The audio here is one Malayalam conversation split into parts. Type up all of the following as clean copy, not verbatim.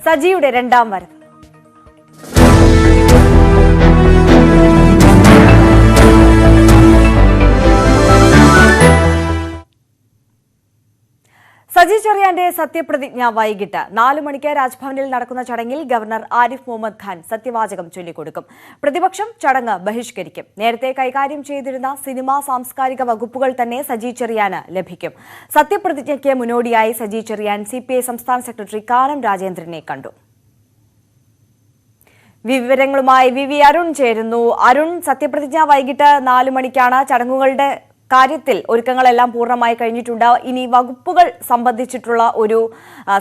സജിയുടെ രണ്ടാം വരവ്. സജി ചെറിയാന്റെ സത്യപ്രതിജ്ഞ വൈകിട്ട് 4 മണിക്ക് രാജ്ഭവനിൽ നടക്കുന്ന ചടങ്ങിൽ ഗവർണർ ആരിഫ് മുഹമ്മദ് ഖാൻ സത്യവാചകം ചൊല്ലിക്കൊടുക്കും. പ്രതിപക്ഷം ചടങ്ങ് ബഹിഷ്കരിക്കും. നേരത്തെ കൈകാര്യം ചെയ്തിരുന്ന സിനിമാ സാംസ്കാരിക വകുപ്പുകൾ തന്നെ സജി ചെറിയാന് ലഭിക്കും. സത്യപ്രതിജ്ഞയ്ക്ക് മുന്നോടിയായി സജി ചെറിയാൻ CPI സംസ്ഥാന സെക്രട്ടറി കാനം രാജേന്ദ്രനെ കണ്ടു. വിവരങ്ങളുമായി VV അരുൺ ചേരുന്നു. അരുൺ, സത്യപ്രതിജ്ഞ വൈകിട്ട് 4 മണിക്കാണ്. ചടങ്ങുകളുടെ കാര്യത്തിൽ ഒരുക്കങ്ങളെല്ലാം പൂർണ്ണമായി കഴിഞ്ഞിട്ടുണ്ട്. ഇനി വകുപ്പുകൾ സംബന്ധിച്ചിട്ടുള്ള ഒരു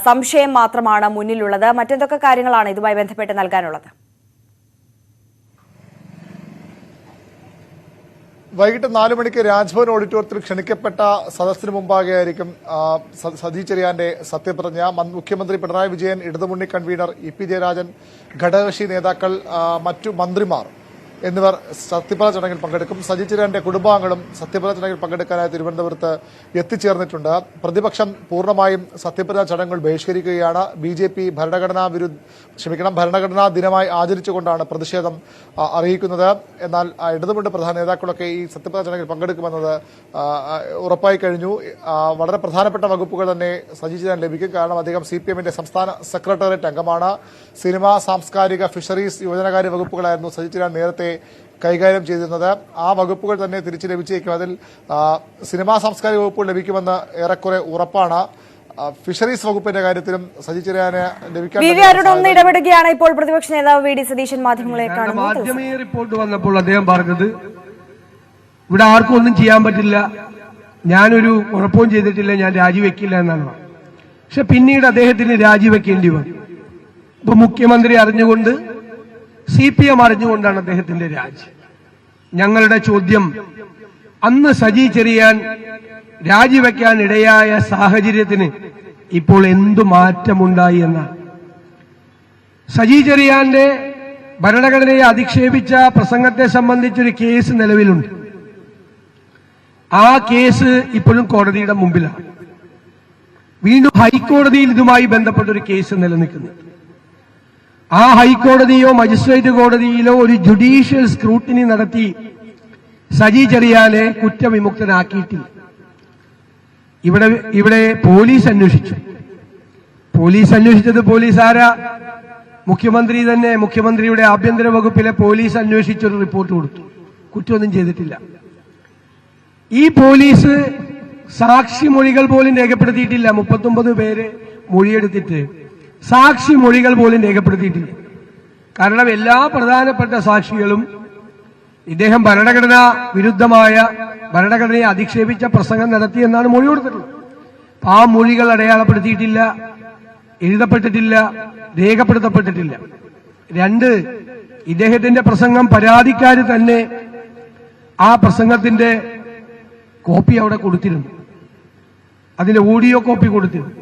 സംശയം മാത്രമാണ് മുന്നിലുള്ളത്. മറ്റെന്തൊക്കെ കാര്യങ്ങളാണ് ഇതുമായി ബന്ധപ്പെട്ട് നൽകാനുള്ളത്? വൈകിട്ട് 4 മണിക്ക് രാജ്ഭവൻ ഓഡിറ്റോറിയത്തിൽ ക്ഷണിക്കപ്പെട്ട സദസ്സിന് മുമ്പാകെയായിരിക്കും സജി ചെറിയാന്റെ സത്യപ്രതിജ്ഞ. മുഖ്യമന്ത്രി പിണറായി വിജയൻ, ഇടതുമുന്നണി കൺവീനർ EP ജയരാജൻ, ഘടകകക്ഷി നേതാക്കൾ, മറ്റു മന്ത്രിമാർ എന്നിവർ സത്യപ്രതിജ്ഞ ചടങ്ങിൽ പങ്കെടുക്കും. സജി ചെറിയാന്റെ കുടുംബാംഗങ്ങളും സത്യപ്രതിജ്ഞ ചടങ്ങിൽ പങ്കെടുക്കാനായി തിരുവനന്തപുരത്ത് എത്തിച്ചേർന്നിട്ടുണ്ട്. പ്രതിപക്ഷം പൂർണ്ണമായും സത്യപ്രതിജ്ഞ ചടങ്ങുകൾ ബഹിഷ്കരിക്കുകയാണ്. BJP ഭരണഘടനാ ദിനമായി ആചരിച്ചുകൊണ്ടാണ് പ്രതിഷേധം അറിയിക്കുന്നത്. എന്നാൽ ഇടതുമുന്നണി പ്രധാന നേതാക്കളൊക്കെ ഈ സത്യപ്രതിജ്ഞ ചടങ്ങിൽ പങ്കെടുക്കുമെന്നത് ഉറപ്പായി കഴിഞ്ഞു. വളരെ പ്രധാനപ്പെട്ട വകുപ്പുകൾ തന്നെ സജി ചെറിയാൻ ലഭിക്കും. കാരണം അദ്ദേഹം CPMന്റെ സംസ്ഥാന സെക്രട്ടേറിയറ്റ് അംഗമാണ്. സിനിമ, സാംസ്കാരിക, ഫിഷറീസ്, യുവജനകാര്യ വകുപ്പുകളായിരുന്നു സജി ചെറിയാൻ നേരത്തെ കൈകാര്യം ചെയ്തിരുന്നത്. ആ വകുപ്പുകൾ തന്നെ തിരിച്ചു ലഭിച്ചേക്കും. അതിൽ സിനിമാ സാംസ്കാരിക വകുപ്പുകൾ ലഭിക്കുമെന്ന് ഏറെക്കുറെ ഉറപ്പാണ്. ഫിഷറീസ് വകുപ്പിന്റെ കാര്യത്തിലും സജി ചെറിയാന് ലഭിക്കാൻ ഇടപെടുകയാണ് ഇപ്പോൾ പ്രതിപക്ഷ നേതാവ് VD സതീശൻ മാധ്യമങ്ങളെ കാണുന്നു. മാധ്യമ റിപ്പോർട്ട് വന്നപ്പോൾ അദ്ദേഹം പറഞ്ഞത് ഇവിടെ ആർക്കും ഒന്നും ചെയ്യാൻ പറ്റില്ല, ഞാനൊരു കുഴപ്പവും ചെയ്തിട്ടില്ല, ഞാൻ രാജിവെക്കില്ല എന്നാണ്. പക്ഷെ പിന്നീട് അദ്ദേഹത്തിന് രാജിവെക്കേണ്ടി വന്നു. ഇപ്പൊ മുഖ്യമന്ത്രി അറിഞ്ഞുകൊണ്ട്, CPM അറിഞ്ഞുകൊണ്ടാണ് അദ്ദേഹത്തിന്റെ രാജി. ഞങ്ങളുടെ ചോദ്യം, അന്ന് സജി ചെറിയാൻ രാജിവെക്കാൻ ഇടയായ സാഹചര്യത്തിന് ഇപ്പോൾ എന്തു മാറ്റമുണ്ടായി എന്നാണ്. സജി ചെറിയാന്റെ ഭരണഘടനയെ അധിക്ഷേപിച്ച പ്രസംഗത്തെ സംബന്ധിച്ചൊരു കേസ് നിലവിലുണ്ട്. ആ കേസ് ഇപ്പോഴും കോടതിയുടെ മുമ്പിലാണ്. വീണ്ടും ഹൈക്കോടതിയിൽ ഇതുമായി ബന്ധപ്പെട്ടൊരു കേസ് നിലനിൽക്കുന്നുണ്ട്. ആ ഹൈക്കോടതിയോ മജിസ്ട്രേറ്റ് കോടതിയിലോ ഒരു ജുഡീഷ്യൽ സ്ക്രൂട്ടിനി നടത്തി സജി ചെറിയാനെ കുറ്റവിമുക്തനാക്കിയിട്ടില്ല. ഇവിടെ പോലീസ് അന്വേഷിച്ചു. പോലീസ് ആരാ? മുഖ്യമന്ത്രി തന്നെ. മുഖ്യമന്ത്രിയുടെ ആഭ്യന്തര വകുപ്പിലെ പോലീസ് അന്വേഷിച്ചൊരു റിപ്പോർട്ട് കൊടുത്തു. കുറ്റമൊന്നും ചെയ്തിട്ടില്ല. ഈ പോലീസ് സാക്ഷിമൊഴികൾ പോലും രേഖപ്പെടുത്തിയിട്ടില്ല. 39 പേര് മൊഴിയെടുത്തിട്ട് സാക്ഷി മൊഴികൾ പോലും രേഖപ്പെടുത്തിയിട്ടില്ല. കാരണം എല്ലാ പ്രധാനപ്പെട്ട സാക്ഷികളും ഇദ്ദേഹം ഭരണഘടനാ വിരുദ്ധമായ, ഭരണഘടനയെ അധിക്ഷേപിച്ച പ്രസംഗം നടത്തിയെന്നാണ് മൊഴി കൊടുത്തിട്ടുള്ളത്. ആ മൊഴികൾ അടയാളപ്പെടുത്തിയിട്ടില്ല, എഴുതപ്പെട്ടിട്ടില്ല, രേഖപ്പെടുത്തപ്പെട്ടിട്ടില്ല. 2, ഇദ്ദേഹത്തിന്റെ പ്രസംഗം പരാതിക്കാര് തന്നെ ആ പ്രസംഗത്തിന്റെ കോപ്പി അവിടെ കൊടുത്തിരുന്നു. അതിന്റെ ഓഡിയോ കോപ്പി കൊടുത്തിരുന്നു,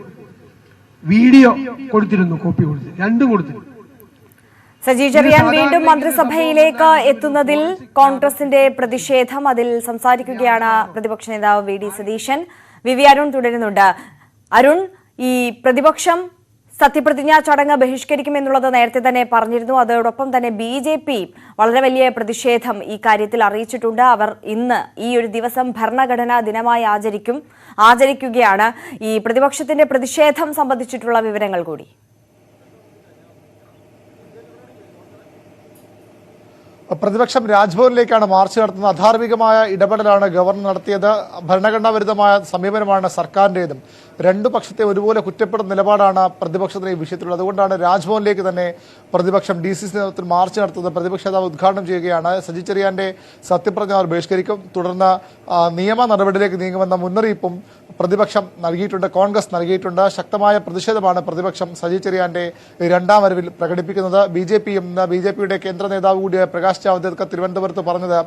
വീഡിയോ കൊടുത്തിരുന്നു, കോപ്പി കൊടുത്തിരുന്നു, രണ്ടും കൊടുത്തിരുന്നു. സജി ചെറിയാൻ വീണ്ടും മന്ത്രിസഭയിലേക്ക് എത്തുന്നതിൽ കോൺഗ്രസിന്റെ പ്രതിഷേധം, അതിൽ സംസാരിക്കുകയാണ് പ്രതിപക്ഷ നേതാവ് VD സതീശൻ. VV അരുൺ തുടരുന്നുണ്ട്. അരുൺ, ഈ പ്രതിപക്ഷം സത്യപ്രതിജ്ഞാ ചടങ്ങ് ബഹിഷ്കരിക്കുമെന്നുള്ളത് നേരത്തെ തന്നെ പറഞ്ഞിരുന്നു. അതോടൊപ്പം തന്നെ BJP വളരെ വലിയ പ്രതിഷേധം ഈ കാര്യത്തിൽ അറിയിച്ചിട്ടുണ്ട്. അവർ ഇന്ന് ഈ ഒരു ദിവസം ഭരണഘടനാ ദിനമായി ആചരിക്കുകയാണ്. ഈ പ്രതിപക്ഷത്തിന്റെ പ്രതിഷേധം സംബന്ധിച്ചിട്ടുള്ള വിവരങ്ങൾ കൂടി. പ്രതിപക്ഷം രാജ്ഭവനിലേക്കാണ് മാർച്ച് നടത്തുന്നത്. അധാർമികമായ ഇടപെടലാണ് ഗവർണർ നടത്തിയത്. ഭരണഘടനാ വിരുദ്ധമായ സമീപനമാണ് സർക്കാരിന്റേതും. രണ്ടു പക്ഷത്തെ ഒരുപോലെ കുറ്റപ്പെടുന്ന നിലപാടാണ് പ്രതിപക്ഷത്തിന് ഈ വിഷയത്തിലുള്ളത്. അതുകൊണ്ടാണ് രാജ്ഭവനിലേക്ക് തന്നെ പ്രതിപക്ഷം DCC നേതൃത്വത്തിൽ മാർച്ച് നടത്തുന്നത്. പ്രതിപക്ഷ നേതാവ് ഉദ്ഘാടനം ചെയ്യുകയാണ്. സജി ചെറിയാന്റെ സത്യപ്രതിജ്ഞ അവർ ബഹിഷ്കരിക്കും. തുടർന്ന് നിയമ നടപടിയിലേക്ക് നീങ്ങുമെന്ന മുന്നറിയിപ്പും പ്രതിപക്ഷം നൽകിയിട്ടുണ്ട്, കോൺഗ്രസ് നൽകിയിട്ടുണ്ട്. ശക്തമായ പ്രതിഷേധമാണ് പ്രതിപക്ഷം സജി ചെറിയാന്റെ രണ്ടാം വരവിൽ പ്രകടിപ്പിക്കുന്നത്. BJPയുടെ കേന്ദ്ര നേതാവ് കൂടിയായ പ്രകാശ് ജാവ്ദേക്കർ തിരുവനന്തപുരത്ത് പറഞ്ഞത്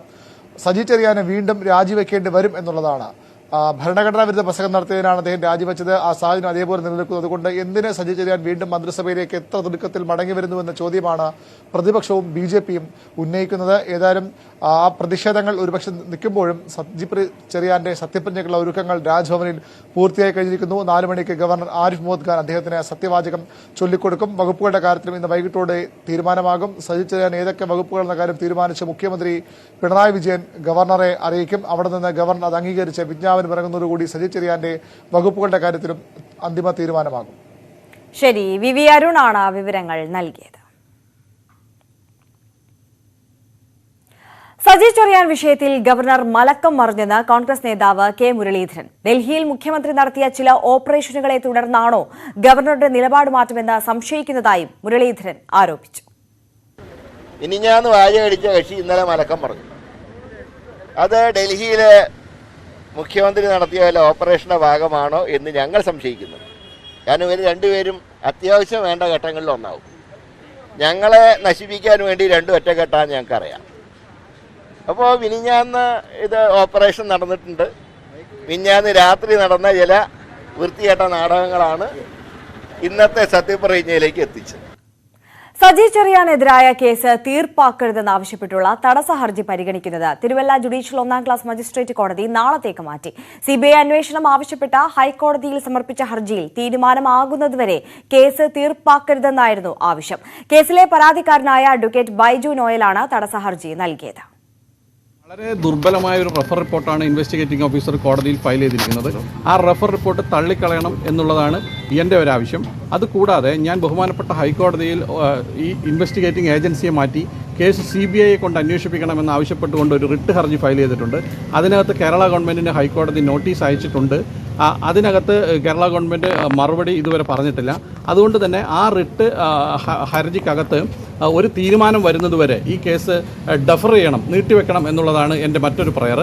സജി ചെറിയാന് വീണ്ടും രാജിവെക്കേണ്ടി വരും എന്നുള്ളതാണ്. ഭരണഘടനാ വിരുദ്ധ പ്രസംഗം നടത്തിയതിനാണ് അദ്ദേഹം രാജിവെച്ചത്. ആ സാഹചര്യം അതേപോലെ നിലനിൽക്കുന്നത്. അതുകൊണ്ട് എന്തിന് സജി ചെറിയാൻ വീണ്ടും മന്ത്രിസഭയിലേക്ക് എത്ര തിടുക്കത്തിൽ മടങ്ങി വരുന്നുവെന്ന ചോദ്യമാണ് പ്രതിപക്ഷവും BJPയും ഉന്നയിക്കുന്നത്. ഏതായാലും ആ പ്രതിഷേധങ്ങൾ ഒരുപക്ഷെ നിൽക്കുമ്പോഴും സജി ചെറിയാന്റെ സത്യപ്രതിജ്ഞയ്ക്കുള്ള ഒരുക്കങ്ങൾ രാജ്ഭവനിൽ പൂർത്തിയായി കഴിഞ്ഞിരിക്കുന്നു. 4 മണിക്ക് ഗവർണർ ആരിഫ് മുഹമ്മദ് ഖാൻ അദ്ദേഹത്തിന് സത്യവാചകം ചൊല്ലിക്കൊടുക്കും. വകുപ്പുകളുടെ കാര്യത്തിലും ഇന്ന് വൈകിട്ടോടെ തീരുമാനമാകും. സജി ചെറിയാൻ ഏതൊക്കെ വകുപ്പുകൾ എന്ന കാര്യം തീരുമാനിച്ച് മുഖ്യമന്ത്രി പിണറായി വിജയൻ ഗവർണറെ അറിയിക്കും. അവിടെ നിന്ന് ഗവർണർ അത് അംഗീകരിച്ച് വിജ്ഞാപനം ഇറങ്ങുന്നതോടുകൂടി സജി ചെറിയാന്റെ വകുപ്പുകളുടെ കാര്യത്തിലും അന്തിമ തീരുമാനമാകും. ശരി, വി അരുണാണ് വിവരങ്ങൾ നൽകിയത്. സജി ചെറിയാൻ വിഷയത്തിൽ ഗവർണർ മലക്കം മറിഞ്ഞെന്ന് കോൺഗ്രസ് നേതാവ് കെ മുരളീധരൻ. ഡൽഹിയിൽ മുഖ്യമന്ത്രി നടത്തിയ ചില ഓപ്പറേഷനുകളെ തുടർന്നാണോ ഗവർണറുടെ നിലപാട് മാറ്റമെന്ന് സംശയിക്കുന്നതായും മുരളീധരൻ ആരോപിച്ചു. ഇനി ഞാൻ വാചകടിച്ച കക്ഷി ഇന്നലെ മലക്കം പറഞ്ഞു. അത് ഡൽഹിയിലെ മുഖ്യമന്ത്രി നടത്തിയ വല്ല ഓപ്പറേഷന്റെ ഭാഗമാണോ എന്ന് ഞങ്ങൾ സംശയിക്കുന്നു. കാരണം ഇവർ രണ്ടുപേരും അത്യാവശ്യം വേണ്ട ഘട്ടങ്ങളിൽ ഒന്നാവും. ഞങ്ങളെ നശിപ്പിക്കാൻ വേണ്ടി രണ്ടും ഒറ്റക്കെട്ടാന്ന് ഞങ്ങൾക്കറിയാം. അപ്പോൾ മിനിഞ്ഞാന്ന് ഇത് ഓപ്പറേഷൻ നടന്നിട്ടുണ്ട്. മിനിഞ്ഞാന്ന് രാത്രി നടന്ന ചില വൃത്തികെട്ട നാടകങ്ങളാണ് ഇന്നത്തെ സത്യപ്രതിജ്ഞയിലേക്ക് എത്തിച്ചത്. സജി ചെറിയാനെതിരായ കേസ് തീർപ്പാക്കരുതെന്നാവശ്യപ്പെട്ടുള്ള തടസ്സ ഹർജി പരിഗണിക്കുന്നത് തിരുവല്ല ജുഡീഷ്യൽ 1ാം ക്ലാസ് മജിസ്ട്രേറ്റ് കോടതി നാളത്തേക്ക് മാറ്റി. CBI അന്വേഷണം ആവശ്യപ്പെട്ട ഹൈക്കോടതിയിൽ സമർപ്പിച്ച ഹർജിയിൽ തീരുമാനമാകുന്നതുവരെ കേസ് തീർപ്പാക്കരുതെന്നായിരുന്നു ആവശ്യം. കേസിലെ പരാതിക്കാരനായ അഡ്വക്കേറ്റ് ബൈജു നോയലാണ് തടസ്സ ഹർജി നൽകിയത്. വളരെ ദുർബലമായ ഒരു റഫർ റിപ്പോർട്ടാണ് ഇൻവെസ്റ്റിഗേറ്റിംഗ് ഓഫീസർ കോടതിയിൽ ഫയൽ ചെയ്തിരിക്കുന്നത്. ആ റഫർ റിപ്പോർട്ട് തള്ളിക്കളയണം എന്നുള്ളതാണ് എൻ്റെ ഒരാവശ്യം. അതുകൂടാതെ ഞാൻ ബഹുമാനപ്പെട്ട ഹൈക്കോടതിയിൽ ഈ ഇൻവെസ്റ്റിഗേറ്റിംഗ് ഏജൻസിയെ മാറ്റി കേസ് CBI കൊണ്ട് അന്വേഷിപ്പിക്കണമെന്ന് ആവശ്യപ്പെട്ടുകൊണ്ട് ഒരു റിട്ട് ഹർജി ഫയൽ ചെയ്തിട്ടുണ്ട്. അതിനകത്ത് കേരള ഗവൺമെൻറ്റിന് ഹൈക്കോടതി നോട്ടീസ് അയച്ചിട്ടുണ്ട്. അതിനകത്ത് കേരള ഗവൺമെൻറ് മറുപടി ഇതുവരെ പറഞ്ഞിട്ടില്ല. അതുകൊണ്ട് തന്നെ ആ റിട്ട് ഹർജിക്കകത്ത് ഒരു തീരുമാനം വരുന്നതുവരെ ഈ കേസ് ഡെഫർ ചെയ്യണം, നീട്ടിവെക്കണം എന്നുള്ളതാണ് എൻ്റെ മറ്റൊരു പ്രയർ.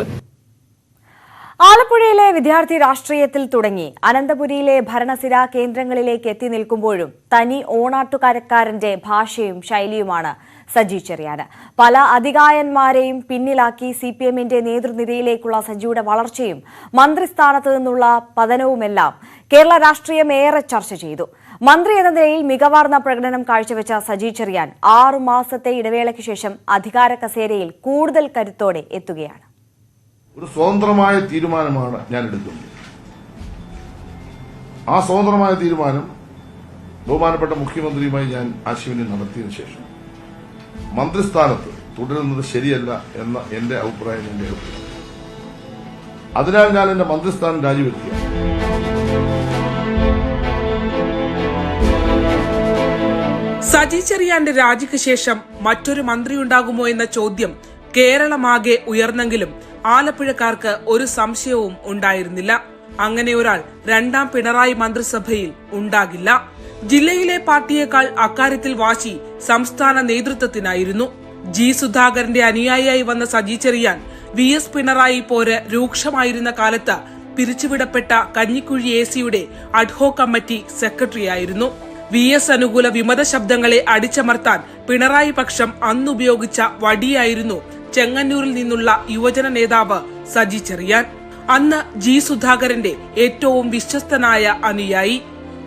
ആലപ്പുഴയിലെ വിദ്യാർത്ഥി രാഷ്ട്രീയത്തിൽ തുടങ്ങി അനന്തപുരിയിലെ ഭരണസിരാ കേന്ദ്രങ്ങളിലേക്ക് എത്തി നിൽക്കുമ്പോഴും തനി ഓണാട്ടുകാരക്കാരന്റെ ഭാഷയും ശൈലിയുമാണ് സജി ചെറിയാന്. പല അതികായന്മാരെയും പിന്നിലാക്കി CPMന്റെ നേതൃനിരയിലേക്കുള്ള സജിയുടെ വളർച്ചയും മന്ത്രിസ്ഥാനത്ത് നിന്നുള്ള പതനവുമെല്ലാം കേരള രാഷ്ട്രീയം ഏറെ ചർച്ച ചെയ്തു. മന്ത്രി എന്ന നിലയിൽ മികവാർന്ന പ്രകടനം കാഴ്ചവെച്ച സജി ചെറിയാൻ 6 മാസത്തെ ഇടവേളയ്ക്ക് ശേഷം അധികാര കസേരയിൽ കൂടുതൽ കരുത്തോടെ എത്തുകയാണ്. ഒരു സ്വതന്ത്രമായ തീരുമാനമാണ് ഞാൻ എടുക്കുന്നത്. ആ സ്വതന്ത്രമായ തീരുമാനം ബഹുമാനപ്പെട്ട മുഖ്യമന്ത്രിയുമായി ഞാൻ ആശയവിനിമയം നടത്തിയതിനു ശേഷം മന്ത്രിസ്ഥാനത്ത് തുടരുന്നത് ശരിയല്ല എന്ന എന്റെ അഭിപ്രായം. അതിനാൽ ഞാൻ എന്റെ മന്ത്രിസ്ഥാനം രാജിവെക്കുകയാണ്. സജി ചെറിയാന്റെ രാജിക്ക് ശേഷം മറ്റൊരു മന്ത്രിയുണ്ടാകുമോ എന്ന ചോദ്യം കേരളമാകെ ഉയർന്നെങ്കിലും ആലപ്പുഴക്കാർക്ക് ഒരു സംശയവും ഉണ്ടായിരുന്നില്ല. അങ്ങനെ ഒരാൾ 2ാം പിണറായി മന്ത്രിസഭയിൽ ഉണ്ടാകില്ല. ജില്ലയിലെ പാർട്ടിയേക്കാൾ അക്കാര്യത്തിൽ വാശി സംസ്ഥാന നേതൃത്വത്തിനായിരുന്നു. G. സുധാകരന്റെ അനുയായിയായി വന്ന സജി ചെറിയാൻ VS പിണറായി പോര് രൂക്ഷമായിരുന്ന കാലത്ത് പിരിച്ചുവിടപ്പെട്ട കഞ്ഞിക്കുഴി AC-യുടെ അഡ്ഹോക് കമ്മിറ്റി സെക്രട്ടറിയായിരുന്നു. VS അനുകൂല വിമത ശബ്ദങ്ങളെ അടിച്ചമർത്താൻ പിണറായി പക്ഷം അന്നുപയോഗിച്ച വടിയായിരുന്നു ചെങ്ങന്നൂരിൽ നിന്നുള്ള യുവജന നേതാവ് സജി ചെറിയാൻ. അന്ന് G. സുധാകരന്റെ ഏറ്റവും വിശ്വസ്തനായ അനുയായി.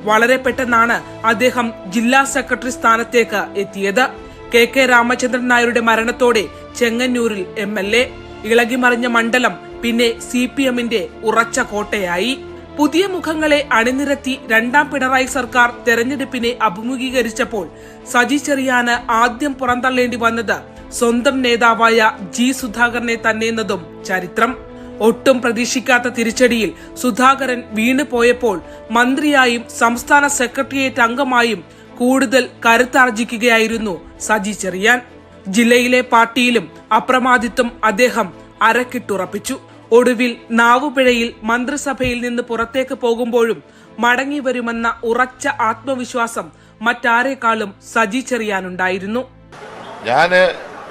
വളരെ പെട്ടെന്നാണ് അദ്ദേഹം ജില്ലാ സെക്രട്ടറി സ്ഥാനത്തേക്ക് എത്തിയത്. KK രാമചന്ദ്രൻ നായരുടെ മരണത്തോടെ ചെങ്ങന്നൂരിൽ MLA. ഇളകിമറിഞ്ഞ മണ്ഡലം പിന്നെ CPMന്റെ ഉറച്ച കോട്ടയായി. പുതിയ മുഖങ്ങളെ അണിനിരത്തി 2ാം പിണറായി സർക്കാർ തെരഞ്ഞെടുപ്പിനെ അഭിമുഖീകരിച്ചപ്പോൾ സജി ചെറിയാന് ആദ്യം പുറന്തള്ളേണ്ടി വന്നത് സ്വന്തം നേതാവായ G. സുധാകരനെ തന്നെയെന്നതും ചരിത്രം. ഒട്ടും പ്രതീക്ഷിക്കാത്ത തിരിച്ചടിയിൽ സുധാകരൻ വീണുപോയപ്പോൾ മന്ത്രിയായും സംസ്ഥാന സെക്രട്ടേറിയറ്റ് അംഗമായും കൂടുതൽ കരുത്താർജിക്കുകയായിരുന്നു സജി ചെറിയാൻ. ജില്ലയിലെ പാർട്ടിയിലും അപ്രമാദിത്വം അദ്ദേഹം അരക്കിട്ടുറപ്പിച്ചു. ഒടുവിൽ നാവുപിഴയിൽ മന്ത്രിസഭയിൽ നിന്ന് പുറത്തേക്ക് പോകുമ്പോഴും മടങ്ങി വരുമെന്ന ഉറച്ച ആത്മവിശ്വാസം മറ്റാരെക്കാളും സജി ചെറിയാനുണ്ടായിരുന്നു. ഞാൻ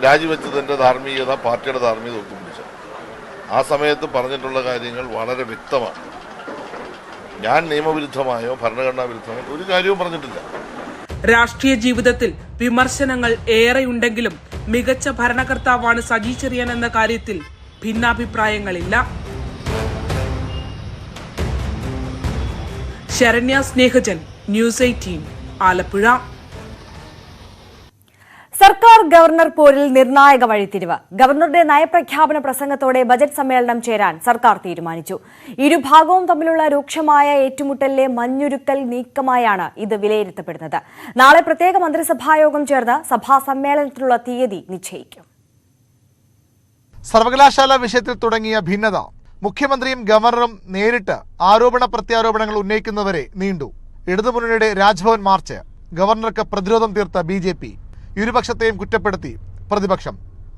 രാജിവെച്ചതിന്റെ ധാർമ്മികത പാർട്ടിയുടെ ധാർമ്മികത ഒത്തുപിടിച്ചു. ആ സമയത്ത് പറഞ്ഞിട്ടുള്ള കാര്യങ്ങൾ വളരെ വ്യക്തമാണ്. ഞാൻ നിയമവിരുദ്ധമായോ ഭരണഘടനാ വിരുദ്ധമായോ ഒരു കാര്യവും പറഞ്ഞിട്ടില്ല. രാഷ്ട്രീയ ജീവിതത്തിൽ വിമർശനങ്ങൾ ഏറെയുണ്ടെങ്കിലും മികച്ച ഭരണകർത്താവാണ് സജി ചെറിയാൻ എന്ന കാര്യത്തിൽ ഭിന്നാഭിപ്രായങ്ങളില്ല. ശരണ്യ സ്നേഹജൻ, ന്യൂസ് 18, ആലപ്പുഴ. സർക്കാർ ഗവർണർ പോരിൽ നിർണായക വഴിത്തിരിവ്. ഗവർണറുടെ നയപ്രഖ്യാപന പ്രസംഗത്തോടെ ബജറ്റ് സമ്മേളനം ചേരാൻ സർക്കാർ തീരുമാനിച്ചു. ഇരുഭാഗവും തമ്മിലുള്ള രൂക്ഷമായ ഏറ്റുമുട്ടലിലെ മഞ്ഞുരുക്കൽ നീക്കമായാണ് ഇത് വിലയിരുത്തപ്പെടുന്നത്. നാളെ പ്രത്യേക മന്ത്രിസഭായോഗം ചേർന്ന് സഭാ സമ്മേളനത്തിനുള്ള തീയതി നിശ്ചയിക്കും. സർവകലാശാല വിഷയത്തിൽ തുടങ്ങിയ ഭിന്നത മുഖ്യമന്ത്രിയും ഗവർണറും നേരിട്ട് ആരോപണ പ്രത്യാരോപണങ്ങൾ ഉന്നയിക്കുന്നവരെ നീണ്ടു. ഇടതുമുന്നണിയുടെ രാജ്ഭവൻ മാർച്ച് ഗവർണർക്ക് പ്രതിരോധം തീർത്ത BJP, ഇരുപക്ഷത്തെയും കുറ്റപ്പെടുത്തി പ്രതിപക്ഷം.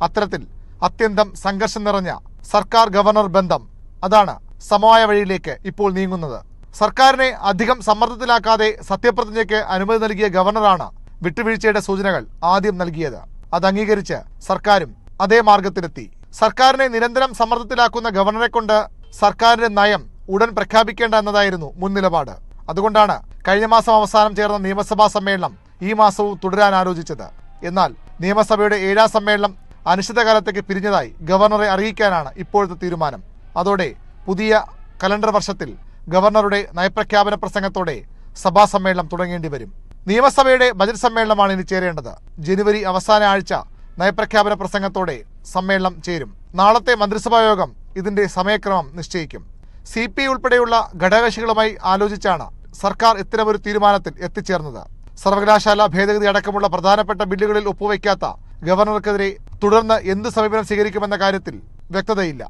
അത്തരത്തിൽ അത്യന്തം സംഘർഷം നിറഞ്ഞ സർക്കാർ ഗവർണർ ബന്ധം അതാണ് സമവായ വഴിയിലേക്ക് ഇപ്പോൾ നീങ്ങുന്നത്. സർക്കാരിനെ അധികം സമ്മർദ്ദത്തിലാക്കാതെ സത്യപ്രതിജ്ഞയ്ക്ക് അനുമതി നൽകിയ ഗവർണറാണ് വിട്ടുവീഴ്ചയുടെ സൂചനകൾ ആദ്യം നൽകിയത്. അത് അംഗീകരിച്ച് സർക്കാരും അതേ മാർഗത്തിലെത്തി. സർക്കാരിനെ നിരന്തരം സമ്മർദ്ദത്തിലാക്കുന്ന ഗവർണറെ കൊണ്ട് സർക്കാരിന്റെ നയം ഉടൻ പ്രഖ്യാപിക്കേണ്ട എന്നതായിരുന്നു മുൻ നിലപാട്. അതുകൊണ്ടാണ് കഴിഞ്ഞ മാസം അവസാനം ചേർന്ന നിയമസഭാ സമ്മേളനം ഈ മാസവും തുടരാൻ ആലോചിച്ചത്. എന്നാൽ നിയമസഭയുടെ 7ാം സമ്മേളനം അനിശ്ചിതകാലത്തേക്ക് പിരിഞ്ഞതായി ഗവർണറെ അറിയിക്കാനാണ് ഇപ്പോഴത്തെ തീരുമാനം. അതോടെ പുതിയ കലണ്ടർ വർഷത്തിൽ ഗവർണറുടെ നയപ്രഖ്യാപന പ്രസംഗത്തോടെ സഭാ സമ്മേളനം തുടങ്ങേണ്ടി വരും. നിയമസഭയുടെ ബജറ്റ് സമ്മേളനമാണ് ഇനി ചേരേണ്ടത്. ജനുവരി അവസാന ആഴ്ച നയപ്രഖ്യാപന പ്രസംഗത്തോടെ സമ്മേളനം ചേരും. നാളത്തെ മന്ത്രിസഭാ യോഗം ഇതിന്റെ സമയക്രമം നിശ്ചയിക്കും. CPI ഉൾപ്പെടെയുള്ള ഘടകകക്ഷികളുമായി ആലോചിച്ചാണ് സർക്കാർ ഇത്തരമൊരു തീരുമാനത്തിൽ എത്തിച്ചേർന്നത്. സർവകലാശാല ഭേദഗതി അടക്കമുള്ള പ്രധാനപ്പെട്ട ബില്ലുകളിൽ ഒപ്പുവയ്ക്കാത്ത ഗവർണർക്കെതിരെ തുടർന്ന് എന്ത് സമീപനം സ്വീകരിക്കുമെന്ന കാര്യത്തിൽ വ്യക്തതയില്ല.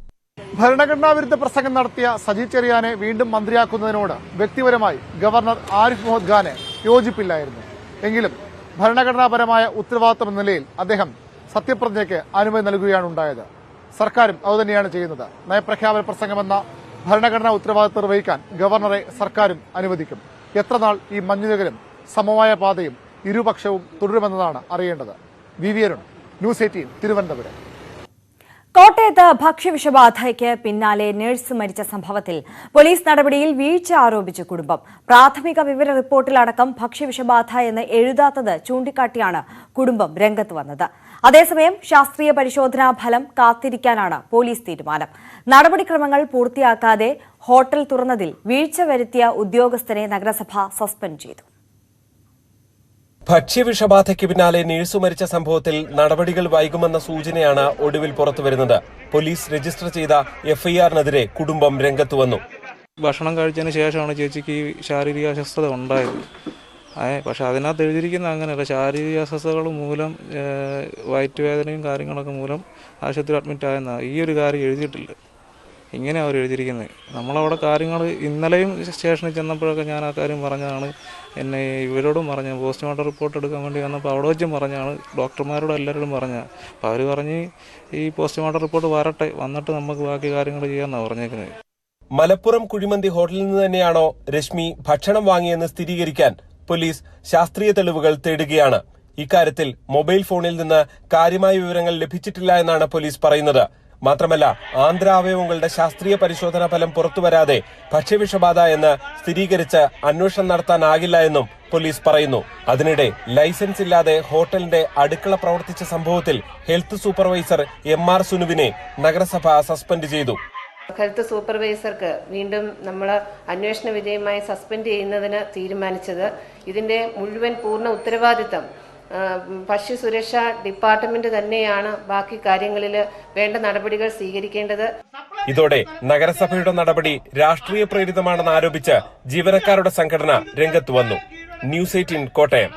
ഭരണഘടനാ വിരുദ്ധ പ്രസംഗം നടത്തിയ സജി ചെറിയാനെ വീണ്ടും മന്ത്രിയാക്കുന്നതിനോട് വ്യക്തിപരമായി ഗവർണർ ആരിഫ് മുഹമ്മദ് ഖാന് യോജിപ്പില്ലായിരുന്നു. എങ്കിലും ഭരണഘടനാപരമായ ഉത്തരവാദിത്വം എന്ന നിലയിൽ അദ്ദേഹം സത്യപ്രതിജ്ഞയ്ക്ക് അനുമതി നൽകുകയാണ് ഉണ്ടായത്. സർക്കാരും അതുതന്നെയാണ് ചെയ്യുന്നത്. നയപ്രഖ്യാപന പ്രസംഗമെന്ന ഭരണഘടനാ ഉത്തരവാദിത്വം നിർവഹിക്കാൻ ഗവർണറെ സർക്കാരും അനുവദിക്കും. എത്രനാൾ ഈ മഞ്ഞുനഗരം സമവായ പാതയും ഇരുപക്ഷവും തുടരുമെന്നതാണ് അറിയേണ്ടത്. VV Arun, news 18, Thiruvananthapuram. കോട്ടയത്ത് ഭക്ഷ്യവിഷബാധയ്ക്ക് പിന്നാലെ നഴ്സ് മരിച്ച സംഭവത്തിൽ പോലീസ് നടപടിയിൽ വീഴ്ച ആരോപിച്ച് കുടുംബം. പ്രാഥമിക വിവര റിപ്പോർട്ടിലടക്കം ഭക്ഷ്യവിഷബാധ എന്ന് എഴുതാത്തത് ചൂണ്ടിക്കാട്ടിയാണ് കുടുംബം രംഗത്ത് വന്നത്. അതേസമയം ശാസ്ത്രീയ പരിശോധനാ ഫലം കാത്തിരിക്കാനാണ് പോലീസ് തീരുമാനം. നടപടിക്രമങ്ങൾ പൂർത്തിയാക്കാതെ ഹോട്ടൽ തുറന്നതിൽ വീഴ്ച വരുത്തിയ ഉദ്യോഗസ്ഥനെ നഗരസഭ സസ്പെൻഡ് ചെയ്തു. ഭക്ഷ്യവിഷബാധയ്ക്ക് പിന്നാലെ നഴ്സ് മരിച്ച സംഭവത്തിൽ നടപടികൾ വൈകുമെന്ന സൂചനയാണ് ഒടുവിൽ പുറത്തുവരുന്നത്. പോലീസ് രജിസ്റ്റർ ചെയ്ത FIR-നെതിരെ കുടുംബം രംഗത്ത് വന്നു. ഭക്ഷണം കഴിച്ചതിന് ശേഷമാണ് ചേച്ചിക്ക് ഈ ശാരീരിക അസ്വസ്ഥത ഉണ്ടായത്. പക്ഷെ അതിനകത്ത് എഴുതിയിരിക്കുന്ന അങ്ങനെയല്ല. ശാരീരിക അസ്വസ്ഥതകൾ മൂലം വയറ്റുവേദനയും കാര്യങ്ങളൊക്കെ മൂലം ആശുപത്രി അഡ്മിറ്റ് ആയെന്നാണ്. ഈ ഒരു കാര്യം എഴുതിയിട്ടില്ല. ഇങ്ങനെ അവർ എഴുതിയിരിക്കുന്നത്. നമ്മളവിടെ കാര്യങ്ങൾ ഇന്നലെയും സ്റ്റേഷനിൽ ചെന്നപ്പോഴൊക്കെ ഞാൻ ആ കാര്യം പറഞ്ഞതാണ്. എന്നെ ഇവരോടും പറഞ്ഞ പോസ്റ്റ്മോർട്ടം റിപ്പോർട്ട് എടുക്കാൻ വേണ്ടി വന്നപ്പോൾ അവിടെ വെച്ചും പറഞ്ഞാണ്, ഡോക്ടർമാരോട് എല്ലാവരോടും പറഞ്ഞാൽ. അപ്പോൾ അവർ പറഞ്ഞ് ഈ പോസ്റ്റ്മോർട്ടം റിപ്പോർട്ട് വരട്ടെ, വന്നിട്ട് നമുക്ക് ബാക്കി കാര്യങ്ങൾ ചെയ്യാമെന്നാണ് പറഞ്ഞേക്കുന്നത്. മലപ്പുറം കുഴിമന്തി ഹോട്ടലിൽ നിന്ന് തന്നെയാണോ രശ്മി ഭക്ഷണം വാങ്ങിയെന്ന് സ്ഥിരീകരിക്കാൻ പോലീസ് ശാസ്ത്രീയ തെളിവുകൾ തേടുകയാണ്. ഇക്കാര്യത്തിൽ മൊബൈൽ ഫോണിൽ നിന്ന് കാര്യമായ വിവരങ്ങൾ ലഭിച്ചിട്ടില്ല എന്നാണ് പോലീസ് പറയുന്നത്. മാത്രമല്ല, ആന്തരാവയവങ്ങളുടെ ശാസ്ത്രീയ പരിശോധനാ ഫലം പുറത്തുവരാതെ ഭക്ഷ്യവിഷബാധ എന്ന് സ്ഥിരീകരിച്ച് അന്വേഷണം നടത്താനാകില്ല എന്നും പോലീസ് പറയുന്നു. അതിനിടെ ലൈസൻസ് ഇല്ലാതെ ഹോട്ടലിന്റെ അടുക്കള പ്രവർത്തിച്ച സംഭവത്തിൽ ഹെൽത്ത് സൂപ്പർവൈസർ MR സുനുവിനെ നഗരസഭ സസ്പെൻഡ് ചെയ്തു. ഹെൽത്ത് സൂപ്പർവൈസർക്ക് വീണ്ടും നമ്മൾ അന്വേഷണ വിധേയമായി സസ്പെൻഡ് ചെയ്യുന്നതിന് തീരുമാനിച്ചത്. ഇതിന്റെ മുഴുവൻ പൂർണ്ണ ഉത്തരവാദിത്തം ഭക്ഷ്യസുരക്ഷാ ഡിപ്പാർട്ട്മെന്റ് തന്നെയാണ് ബാക്കി കാര്യങ്ങളിൽ വേണ്ട നടപടികൾ സ്വീകരിക്കേണ്ടത്. ഇതോടെ നഗരസഭയുടെ നടപടി രാഷ്ട്രീയ പ്രേരിതമാണെന്ന് ആരോപിച്ച് ജീവനക്കാരുടെ സംഘടന രംഗത്ത് വന്നു. ന്യൂസ് 18 കോട്ടയം.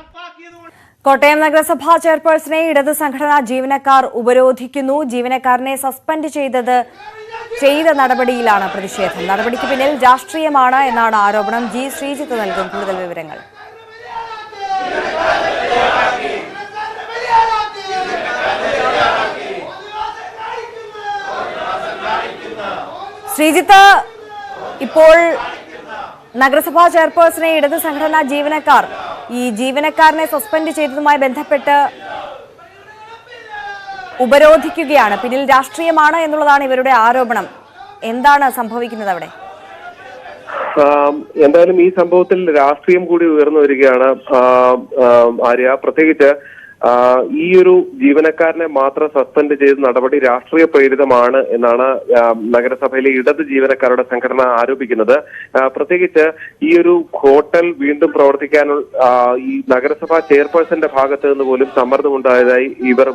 കോട്ടയം നഗരസഭാ ചെയർപേഴ്സണെ ഇടത് സംഘടനാ ജീവനക്കാർ ഉപരോധിക്കുന്നു. ജീവനക്കാരനെ സസ്പെൻഡ് ചെയ്ത നടപടിയിലാണ് പ്രതിഷേധം. നടപടിക്ക് പിന്നിൽ രാഷ്ട്രീയമാണ് എന്നാണ് ആരോപണം. G. ശ്രീജിത്ത് നൽകും കൂടുതൽ വിവരങ്ങൾ. ശ്രീജിത്ത്, ഇപ്പോൾ നഗരസഭാ ചെയർപേഴ്സണെ ഇടത് സംഘടനാ ജീവനക്കാർ ഈ ജീവനക്കാരനെ സസ്പെൻഡ് ചെയ്തതുമായി ബന്ധപ്പെട്ട് ഉപരോധിക്കുകയാണ്. പിന്നിൽ രാഷ്ട്രീയമാണ് എന്നുള്ളതാണ് ഇവരുടെ ആരോപണം. എന്താണ് സംഭവിക്കുന്നത് അവിടെ? എന്തായാലും ഈ സംഭവത്തിൽ രാഷ്ട്രീയം കൂടി ഉയർന്നു വരികയാണ് ആര്യ. പ്രത്യേകിച്ച് ഈ ഒരു ജീവനക്കാരനെ മാത്രം സസ്പെൻഡ് ചെയ്ത നടപടി രാഷ്ട്രീയ പ്രേരിതമാണ് എന്നാണ് നഗരസഭയിലെ ഇടത് ജീവനക്കാരുടെ സംഘടന ആരോപിക്കുന്നത്. പ്രത്യേകിച്ച് ഈ ഒരു ഹോട്ടൽ വീണ്ടും പ്രവർത്തിക്കാനുള്ള ഈ നഗരസഭാ ചെയർപേഴ്സന്റെ ഭാഗത്ത് നിന്ന് പോലും സമ്മർദ്ദമുണ്ടായതായി ഇവർ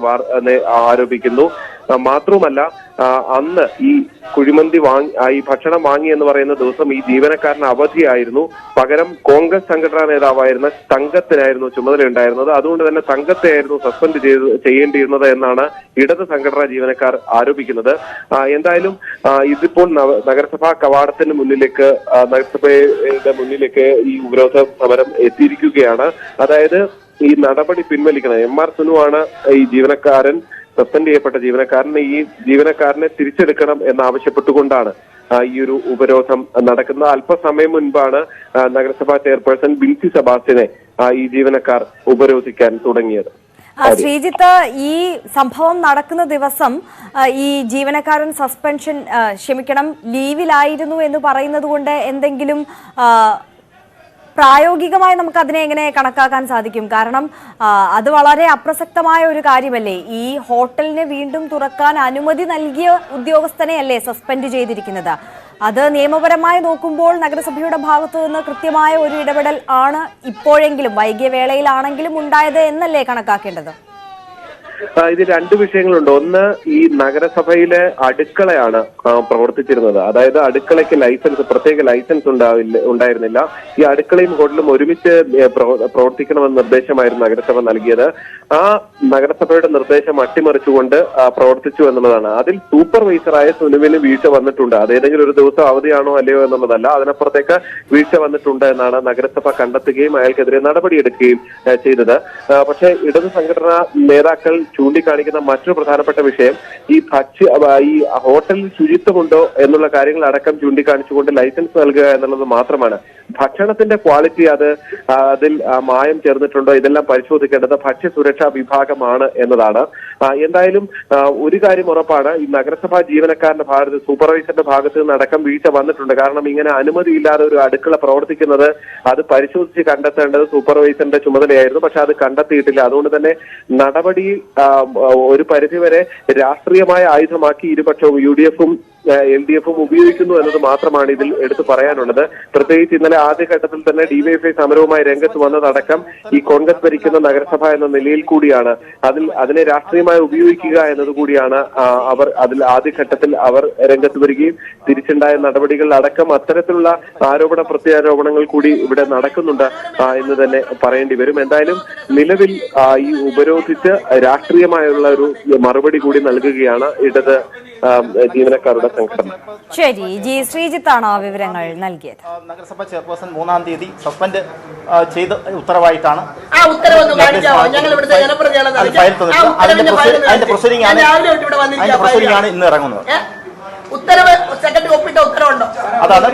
ആരോപിക്കുന്നു. മാത്രവുമല്ല, അന്ന് ഈ കുഴിമന്തി ഈ ഭക്ഷണം വാങ്ങി എന്ന് പറയുന്ന ദിവസം ഈ ജീവനക്കാരന് അവധിയായിരുന്നു. പകരം കോൺഗ്രസ് സംഘടനാ നേതാവായിരുന്ന തങ്കത്തിനായിരുന്നു ചുമതലയുണ്ടായിരുന്നത്. അതുകൊണ്ട് തന്നെ തങ്കത്തെയായിരുന്നു സസ്പെൻഡ് ചെയ്യേണ്ടിയിരുന്നത് എന്നാണ് ഇടത് സംഘടനാ ജീവനക്കാർ ആരോപിക്കുന്നത്. എന്തായാലും ഇതിപ്പോൾ നഗരസഭാ കവാടത്തിന് മുന്നിലേക്ക് നഗരസഭയുടെ മുന്നിലേക്ക് ഈ ഉപരോധ സമരം എത്തിയിരിക്കുകയാണ്. അതായത് ഈ നടപടി പിൻവലിക്കണം. MR സുനുവാണ് ഈ ജീവനക്കാരൻ, സസ്പെൻഡ് ചെയ്യപ്പെട്ട ഈ ജീവനക്കാരനെ തിരിച്ചെടുക്കണം എന്നാവശ്യപ്പെട്ടുകൊണ്ടാണ് ഈ ഒരു ഉപരോധം നടക്കുന്നത്. അല്പസമയം മുൻപാണ് നഗരസഭാ ചെയർപേഴ്സൺ ബിൻസി സെബാസ്റ്റ്യനെ ഈ ജീവനക്കാർ ഉപരോധിക്കാൻ തുടങ്ങിയത്. ശ്രീജിത്ത്, ഈ സംഭവം നടക്കുന്ന ദിവസം ഈ ജീവനക്കാരൻ ലീവിലായിരുന്നു എന്ന് പറയുന്നത് കൊണ്ട് എന്തെങ്കിലും പ്രായോഗികമായി നമുക്ക് അതിനെ എങ്ങനെ കണക്കാക്കാൻ സാധിക്കും? കാരണം അത് വളരെ അപ്രസക്തമായ ഒരു കാര്യമല്ലേ. ഈ ഹോട്ടലിന് വീണ്ടും തുറക്കാൻ അനുമതി നൽകിയ ഉദ്യോഗസ്ഥനെയല്ലേ സസ്പെൻഡ് ചെയ്തിരിക്കുന്നത്. അത് നിയമപരമായി നോക്കുമ്പോൾ നഗരസഭയുടെ ഭാഗത്തു നിന്ന് കൃത്യമായ ഒരു ഇടപെടൽ ആണ് ഇപ്പോഴെങ്കിലും വൈകിയ വേളയിലാണെങ്കിലും ഉണ്ടായത് എന്നല്ലേ കണക്കാക്കേണ്ടത്? ഇത് രണ്ട് വിഷയങ്ങളുണ്ട്. ഒന്ന്, ഈ നഗരസഭയിലെ അടുക്കളയാണ് പ്രവർത്തിച്ചിരുന്നത്. അതായത് അടുക്കളയ്ക്ക് പ്രത്യേക ലൈസൻസ് ഉണ്ടായിരുന്നില്ല. ഈ അടുക്കളയും ഹോട്ടലും ഒരുമിച്ച് പ്രവർത്തിക്കണമെന്ന നിർദ്ദേശമായിരുന്നു നഗരസഭ നൽകിയത്. ആ നഗരസഭയുടെ നിർദ്ദേശം അട്ടിമറിച്ചുകൊണ്ട് പ്രവർത്തിച്ചു എന്നുള്ളതാണ്. അതിൽ സൂപ്പർവൈസറായ സുനുവിന് വീഴ്ച വന്നിട്ടുണ്ട്. അത് ഏതെങ്കിലും ഒരു ദിവസം അവധിയാണോ അല്ലയോ എന്നുള്ളതല്ല, അതിനപ്പുറത്തേക്ക് വീഴ്ച വന്നിട്ടുണ്ട് എന്നാണ് നഗരസഭ കണ്ടെത്തുകയും അയാൾക്കെതിരെ നടപടിയെടുക്കുകയും ചെയ്തത്. പക്ഷേ ഇടതു സംഘടനാ നേതാക്കൾ ചൂണ്ടിക്കാണിക്കുന്ന മറ്റൊരു പ്രധാനപ്പെട്ട വിഷയം ഈ ഹോട്ടലിൽ ശുചിത്വമുണ്ടോ എന്നുള്ള കാര്യങ്ങൾ അടക്കം ചൂണ്ടിക്കാണിച്ചുകൊണ്ട് ലൈസൻസ് നൽകുക എന്നുള്ളത് മാത്രമാണ്. ഭക്ഷണത്തിന്റെ ക്വാളിറ്റി അതിൽ മായം ചേർന്നിട്ടുണ്ടോ ഇതെല്ലാം പരിശോധിക്കേണ്ടത് ഭക്ഷ്യസുരക്ഷാ വിഭാഗമാണ് എന്നതാണ്. എന്തായാലും ഒരു കാര്യം ഉറപ്പാണ്, ഈ നഗരസഭാ ജീവനക്കാരന്റെ ഭാഗത്ത് സൂപ്പർവൈസറുടെ ഭാഗത്ത് നിന്ന് അടക്കം വീഴ്ച വന്നിട്ടുണ്ട്. കാരണം ഇങ്ങനെ അനുമതിയില്ലാതെ ഒരു അടുക്കള പ്രവർത്തിക്കുന്നത് അത് പരിശോധിച്ച് കണ്ടെത്തേണ്ടത് സൂപ്പർവൈസറിന്റെ ചുമതലയായിരുന്നു. പക്ഷെ അത് കണ്ടെത്തിയിട്ടില്ല. അതുകൊണ്ട് തന്നെ നടപടി ഒരു പരിധിവരെ രാഷ്ട്രീയമായ ആയുധമാക്കി ഇരുപക്ഷവും UDF-ഉം LDF-ഉം ഉപയോഗിക്കുന്നു എന്നത് മാത്രമാണ് ഇതിൽ എടുത്തു പറയാനുള്ളത്. പ്രത്യേകിച്ച് ഇന്നലെ ആദ്യഘട്ടത്തിൽ തന്നെ DYFI സമരവുമായി രംഗത്ത് വന്നതടക്കം ഈ കോൺഗ്രസ് ഭരിക്കുന്ന നഗരസഭ എന്ന നിലയിൽ കൂടിയാണ് അതിനെ രാഷ്ട്രീയമായി ഉപയോഗിക്കുക എന്നതുകൂടിയാണ് അവർ ആദ്യഘട്ടത്തിൽ അവർ രംഗത്ത് വരികയും തിരിച്ചുണ്ടായ നടപടികൾ അടക്കം അത്തരത്തിലുള്ള ആരോപണ പ്രത്യാരോപണങ്ങൾ കൂടി ഇവിടെ നടക്കുന്നുണ്ട് എന്ന് തന്നെ പറയേണ്ടി വരും. എന്തായാലും നിലവിൽ ഈ ഉപരോധിച്ച് രാഷ്ട്രീയമായുള്ള ഒരു മറുപടി കൂടി നൽകുകയാണ് ഇടത് ജീവനക്കാരുടെ സംഘടന. ശരി, ശ്രീജിത്താണോ വിവരങ്ങൾ നൽകിയത്? നഗരസഭ ചെയർപേഴ്സൺ 3-ാം തീയതി സസ്പെൻഡ് ചെയ്ത് ഉത്തരവായിട്ടാണ് അതിന്റെ പ്രൊസീഡിംഗാണ് ഇന്ന് ഇറങ്ങുന്നത്. ഉത്തരവ് സെക്രട്ടറി ഒപ്പിട്ട ഉത്തരവുണ്ടോ? അതാണ്